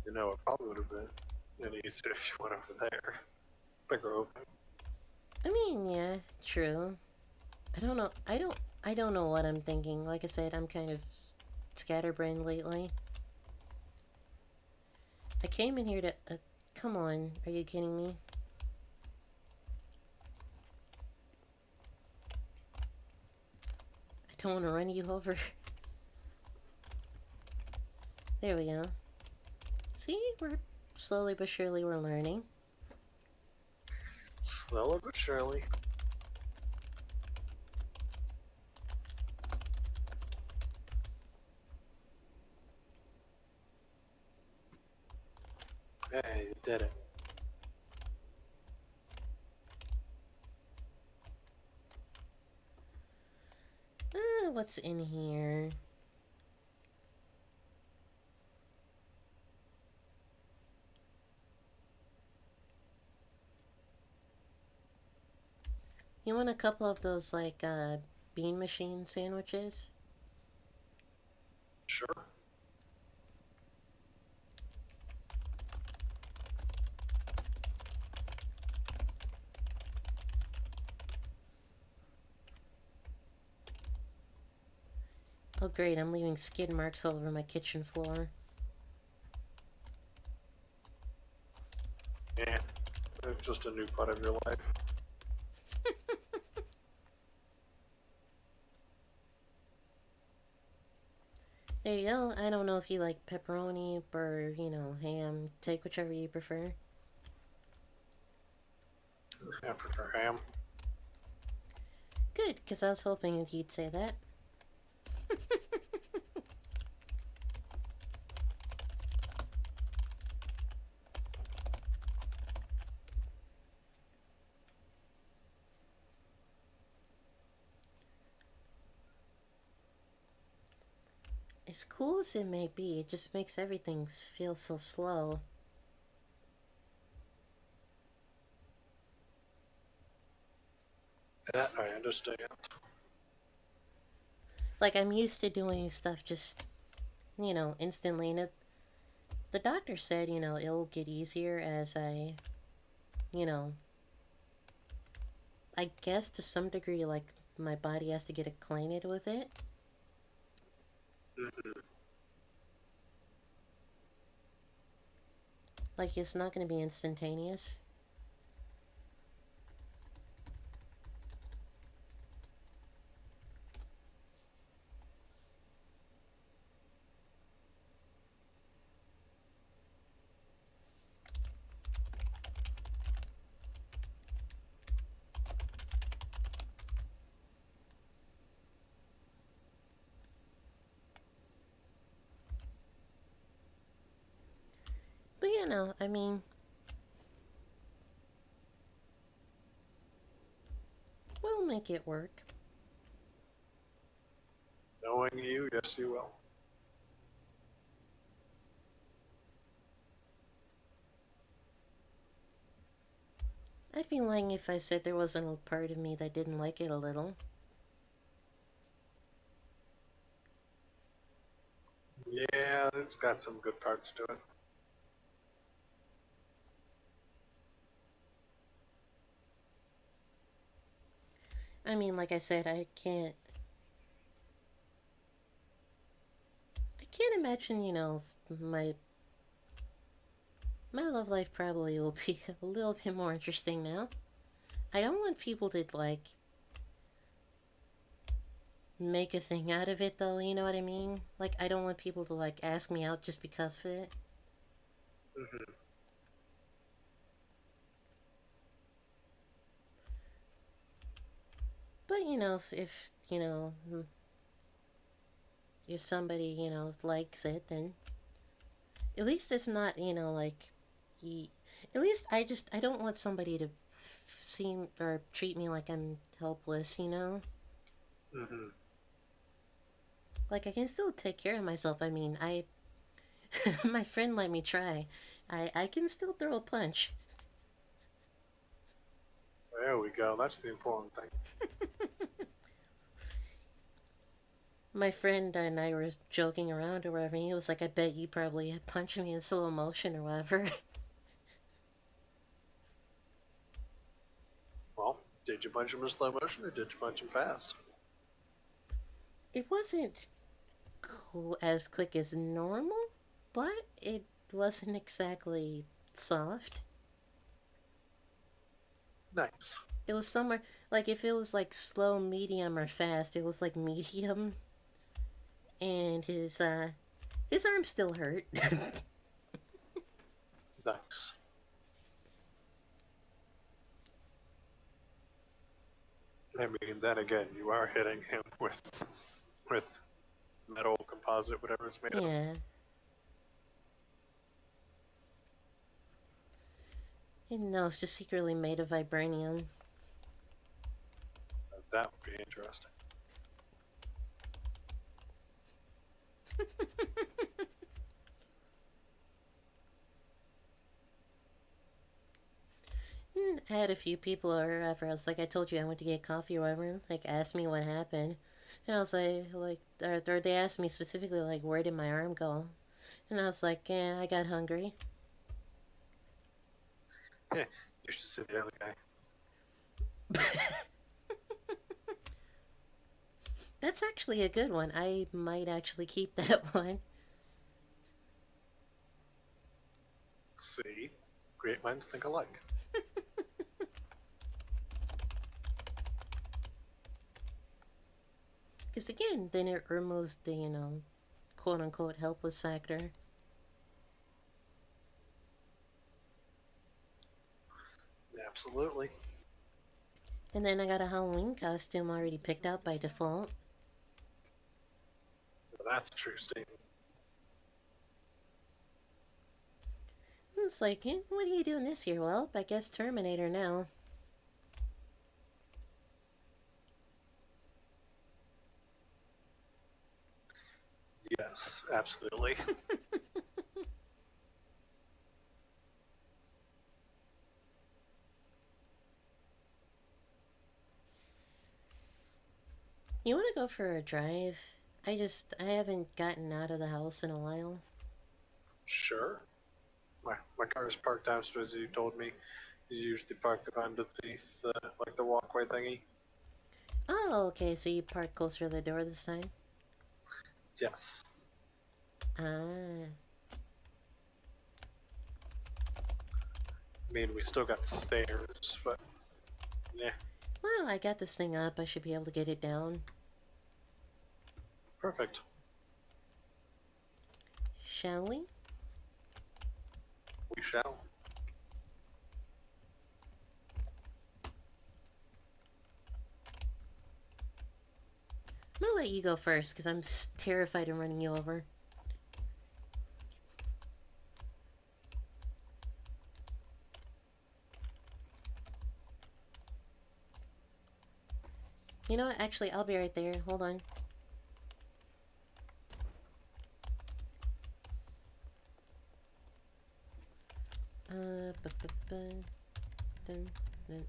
You know, it probably would have been easier if you went over there. Bigger open. I mean, yeah, true. I don't know what I'm thinking. Like I said, I'm kind of scatterbrained lately. I came in here to... come on, are you kidding me? I don't want to run you over. There we go. See, we're slowly but surely we're learning. Slowly but surely. Hey, you did it. What's in here? You want a couple of those, like, bean machine sandwiches? Sure. Oh great, I'm leaving skid marks all over my kitchen floor. Yeah. It's just a new part of your life. There you go. I don't know if you like pepperoni or, you know, ham. Take whichever you prefer. I prefer ham. Good, because I was hoping that you'd say that. As cool as it may be, it just makes everything feel so slow. That I understand. Like, I'm used to doing stuff just, you know, instantly. And the doctor said, you know, it'll get easier as I, you know, I guess to some degree, like, my body has to get acquainted with it. Mm-hmm. Like, it's not going to be instantaneous. But you know, I mean, we'll make it work. Knowing you, yes, you will. I'd be lying if I said there wasn't a part of me that didn't like it a little. Yeah, it's got some good parts to it. I mean, like I said, I can't imagine, you know, my love life probably will be a little bit more interesting now. I don't want people to, like, make a thing out of it, though, you know what I mean? Like, I don't want people to, like, ask me out just because of it. Mm-hmm. But, you know, if you know, if somebody, you know, likes it, then at least it's not, you know, like, at least I don't want somebody to seem or treat me like I'm helpless, you know? Mm-hmm. Like, I can still take care of myself. I mean, my friend let me try. I can still throw a punch. There we go. That's the important thing. My friend and I were joking around or whatever, and he was like, I bet you probably punched me in slow motion or whatever. Well, Did you punch him in slow motion or did you punch him fast? It wasn't as quick as normal, but it wasn't exactly soft. Nice. It was somewhere, like, if it was like slow, medium, or fast, it was like medium. And his arm still hurt. Nice. I mean, then again, you are hitting him with metal composite, whatever it's made of. Yeah. No, it's just secretly made of vibranium. That would be interesting. I had a few people after I was like, I told you I went to get coffee or whatever, like, asked me what happened. And I was or they asked me specifically, like, where did my arm go? And I was like, yeah, I got hungry. Yeah, you should see the other guy. That's actually a good one. I might actually keep that one. See? Great minds think alike. Because again, then it removes the, quote-unquote helpless factor. Absolutely. And then I got a Halloween costume already picked out by default. Well, that's a true statement. It's like, what are you doing this year? Well, I guess Terminator now. Yes, absolutely. You want to go for a drive? I haven't gotten out of the house in a while. Sure. My car is parked downstairs, as you told me. You usually park underneath the walkway thingy. Oh, okay, so you parked closer to the door this time? Yes. Ah. I mean, we still got stairs, but yeah. Well, I got this thing up. I should be able to get it down. Perfect. Shall we? We shall. I'm gonna let you go first, because I'm terrified of running you over. You know what? Actually, I'll be right there. Hold on. Dun, dun.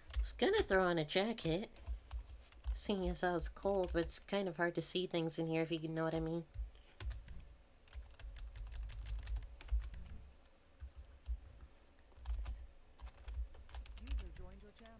I was gonna throw on a jacket, seeing as how it's cold, but it's kind of hard to see things in here, if you know what I mean. User joined your channel.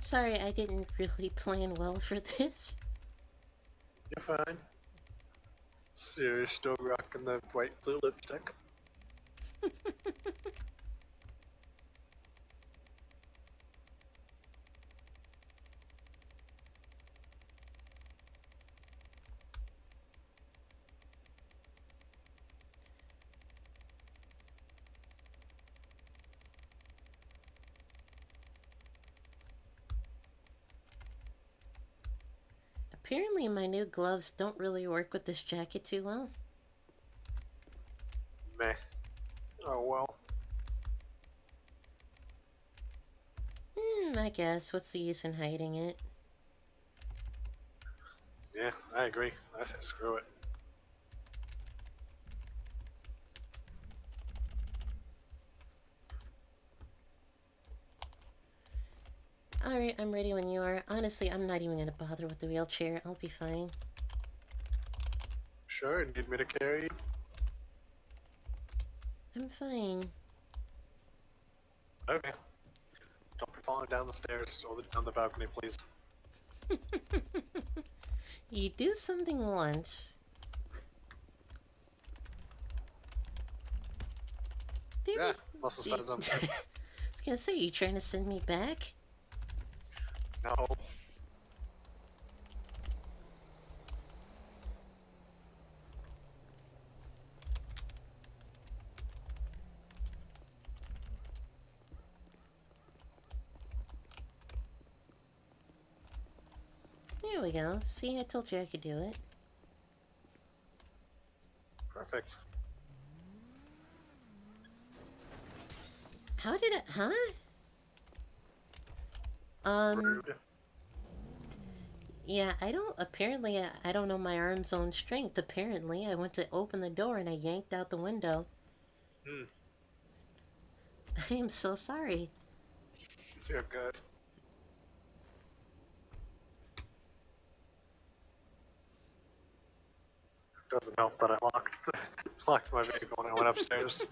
sorry, I didn't really plan well for this. You're fine. So you're still rocking the white blue lipstick. Apparently my new gloves don't really work with this jacket too well. Meh. Oh well. I guess. What's the use in hiding it? Yeah, I agree. I say screw it. Alright, I'm ready when you are. Honestly, I'm not even gonna bother with the wheelchair. I'll be fine. Sure, need me to carry you? I'm fine. Okay. Don't be falling down the stairs or down the balcony, please. You do something once. Yeah, muscle spasm. I was gonna say, you trying to send me back? No. There we go. See, I told you I could do it. Perfect. How did it... Huh? Rude. Yeah, I don't... Apparently, I don't know my arm's own strength. Apparently, I went to open the door and I yanked out the window. I am so sorry. You're good. Doesn't help that I locked my vehicle when I went upstairs.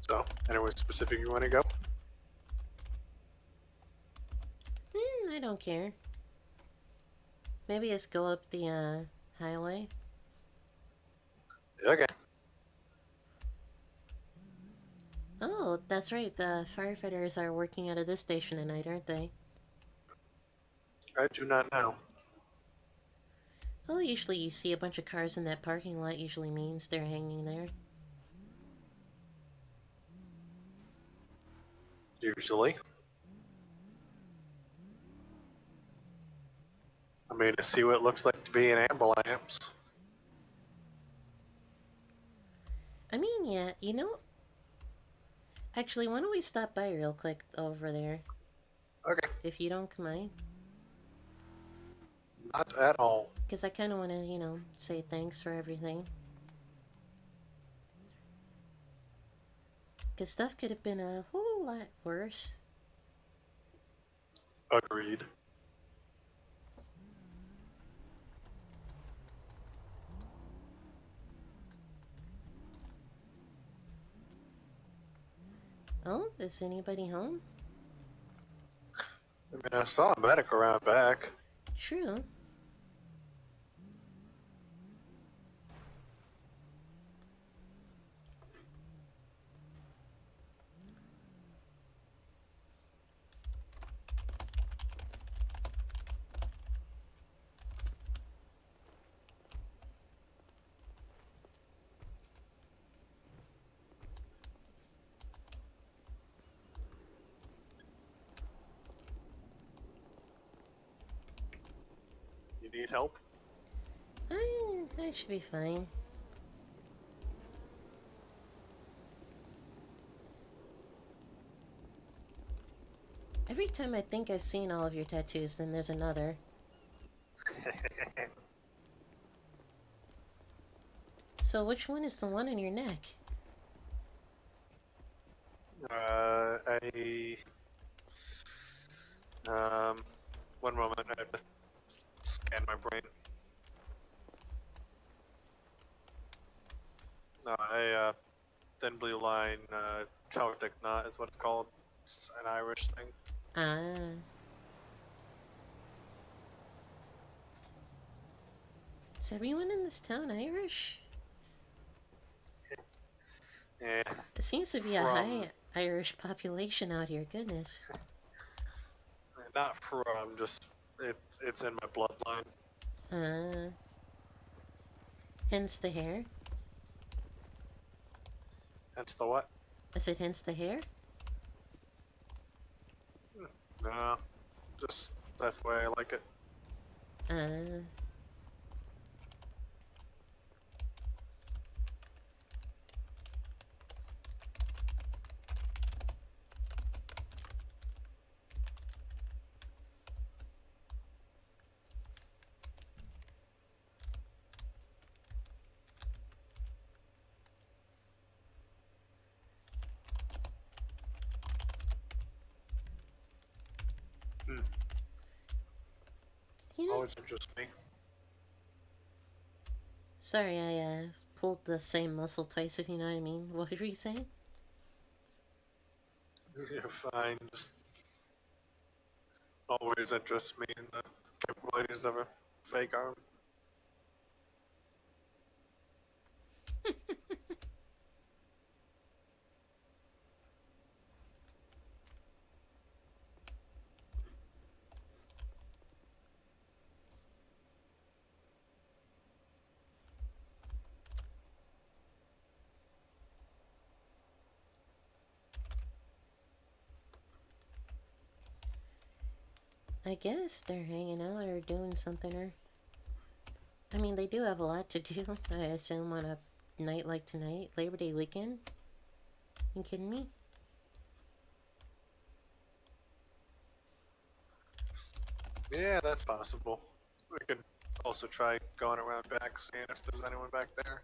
So, anywhere specific you want to go? I don't care. Maybe just go up the, highway. Okay. Oh, that's right. The firefighters are working out of this station tonight, aren't they? I do not know. Well, usually you see a bunch of cars in that parking lot usually means they're hanging there. Usually. I mean, to see what it looks like to be an ambulance. I mean, yeah, you know... Actually, why don't we stop by real quick over there? Okay. If you don't mind. Not at all. Because I kind of want to, you know, say thanks for everything. Because stuff could have been a whole lot worse. Agreed. Oh, is anybody home? I mean, I saw a medic around back. True. You need help? I should be fine. Every time I think I've seen all of your tattoos, then there's another. So which one is the one on your neck? One moment, I have to scan my brain. No, thin blue line Celtic knot is what it's called. It's an Irish thing. Ah. Is everyone in this town Irish? Yeah. There seems to be a high Irish population out here, goodness. Not from, just it's in my bloodline. Ah. Hence the hair? Hence the what? I said hence the hair? No, just that's the way I like it. Ah. You know, Always interests me. sorry, I pulled the same muscle twice, if you know what I mean. What were you saying? You're fine. Just always interests me in the capabilities of a fake arm. I guess they're hanging out or doing something, or... I mean, they do have a lot to do, I assume, on a night like tonight, Labor Day weekend. You kidding me? Yeah, that's possible. We could also try going around back, seeing if there's anyone back there.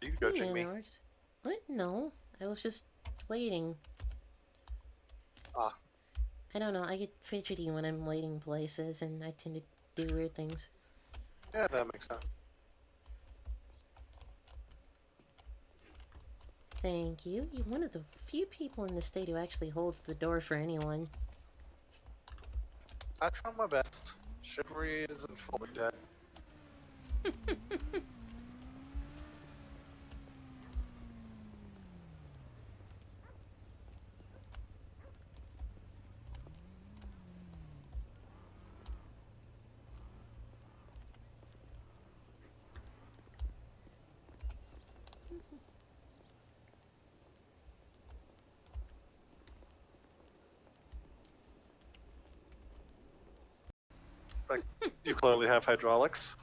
Are you judging Yeah, me? that works. What? No. I was just waiting. Ah. I don't know, I get fidgety when I'm waiting places, and I tend to do weird things. Yeah, that makes sense. Thank you. You're one of the few people in the state who actually holds the door for anyone. I try my best. Chivalry isn't fully dead. Like, you clearly have hydraulics.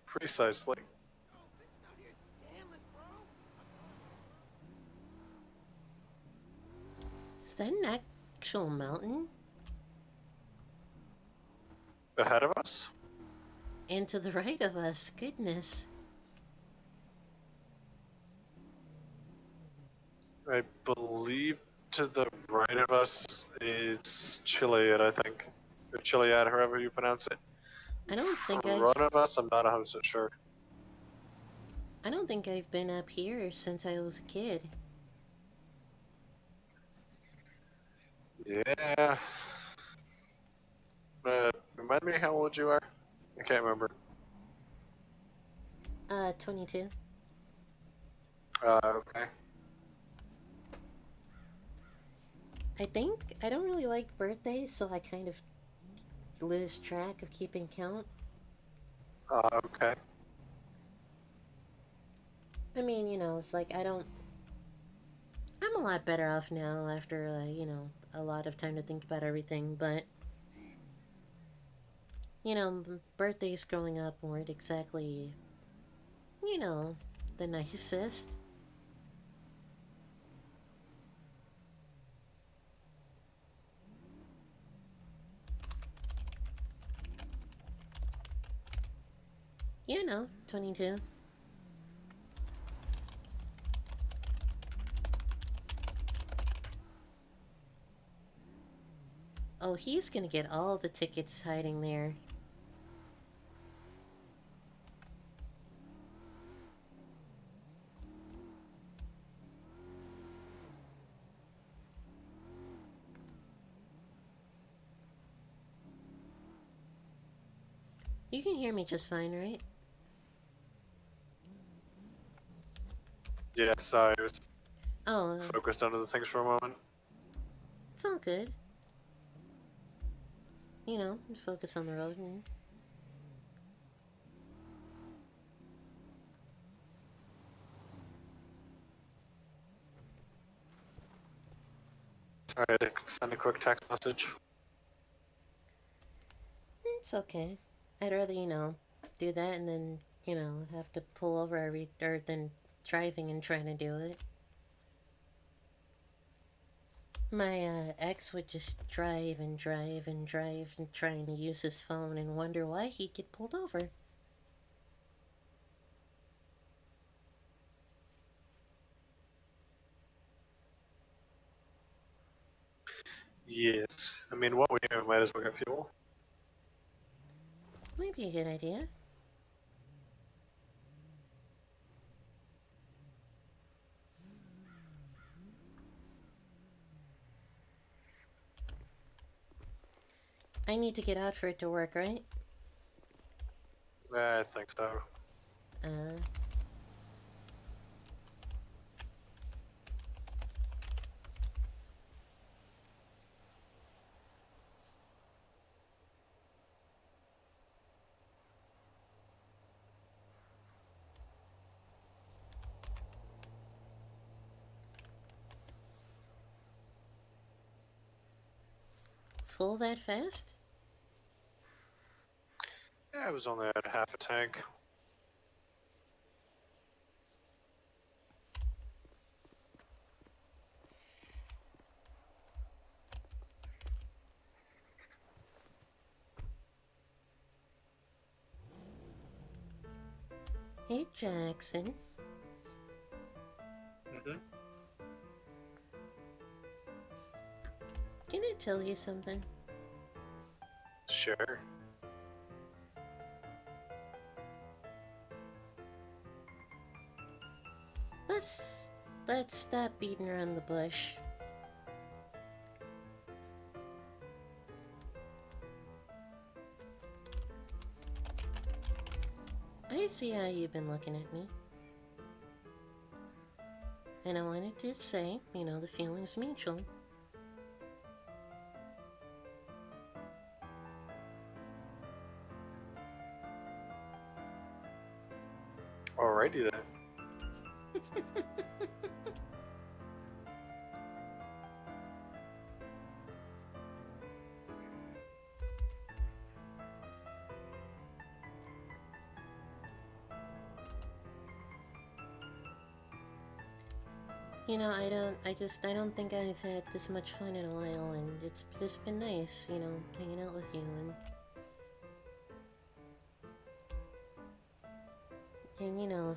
Precisely. Is that an actual mountain? Ahead of us? And to the right of us, goodness. I believe to the right of us is Chiliad, I think. Or Chiliad, however you pronounce it. I don't think In front of us, I'm not 100% sure. I don't think I've been up here since I was a kid. Yeah. Remind me how old you are? I can't remember. 22. Okay. I think I don't really like birthdays, so I kind of lose track of keeping count. Okay. I mean, you know, it's like I'm a lot better off now after, you know, a lot of time to think about everything, but, you know, birthdays growing up weren't exactly, you know, the nicest. You know, 22. Oh, he's gonna get all the tickets hiding there. You can hear me just fine, right? Yeah, sorry, I was Oh, focused on other things for a moment. it's all good. You know, focus on the road and... Sorry, I had to send a quick text message. It's okay. I'd rather, you know, do that and then, you know, have to pull over or than driving and trying to do it. My ex would just drive and drive and drive and trying to use his phone and wonder why he'd get pulled over. Yes. I mean, what we do, might as well get fuel. Might be a good idea. I need to get out for it to work, right? I think so. Uh... Full that fast? Yeah, I was only at half a tank. Hey, Jackson. Mm-hmm. Can I tell you something? Sure. Let's stop beating around the bush. I see how you've been looking at me. And I wanted to say, you know, the feeling's mutual. Alrighty then. You know, I don't think I've had this much fun in a while, and it's just been nice, you know, hanging out with you, and you know,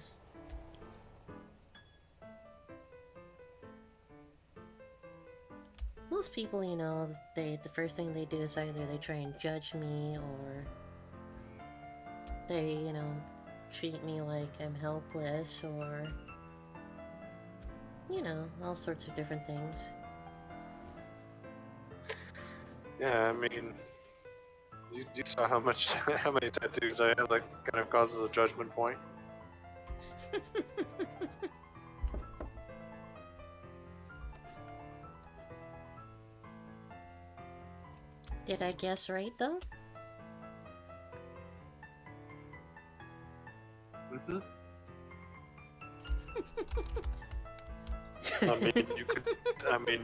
most people, you know, the first thing they do is either they try and judge me, or they, you know, treat me like I'm helpless, or, you know, all sorts of different things. Yeah, I mean, you saw how much, how many tattoos I had. That kind of causes a judgment point. Did I guess right, though? Mm-hmm.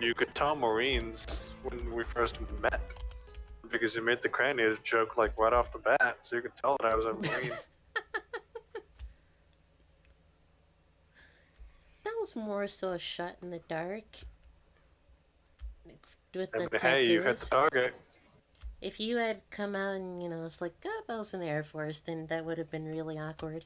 you could tell Maureen's when we first met, because you made the cranny joke like right off the bat, so you could tell that I was a Marine. That was more so a shot in the dark. With I the mean, tattoos. hey, you hit the target. If you had come out and, you know, it's like, oh, I was in the Air Force, then that would have been really awkward.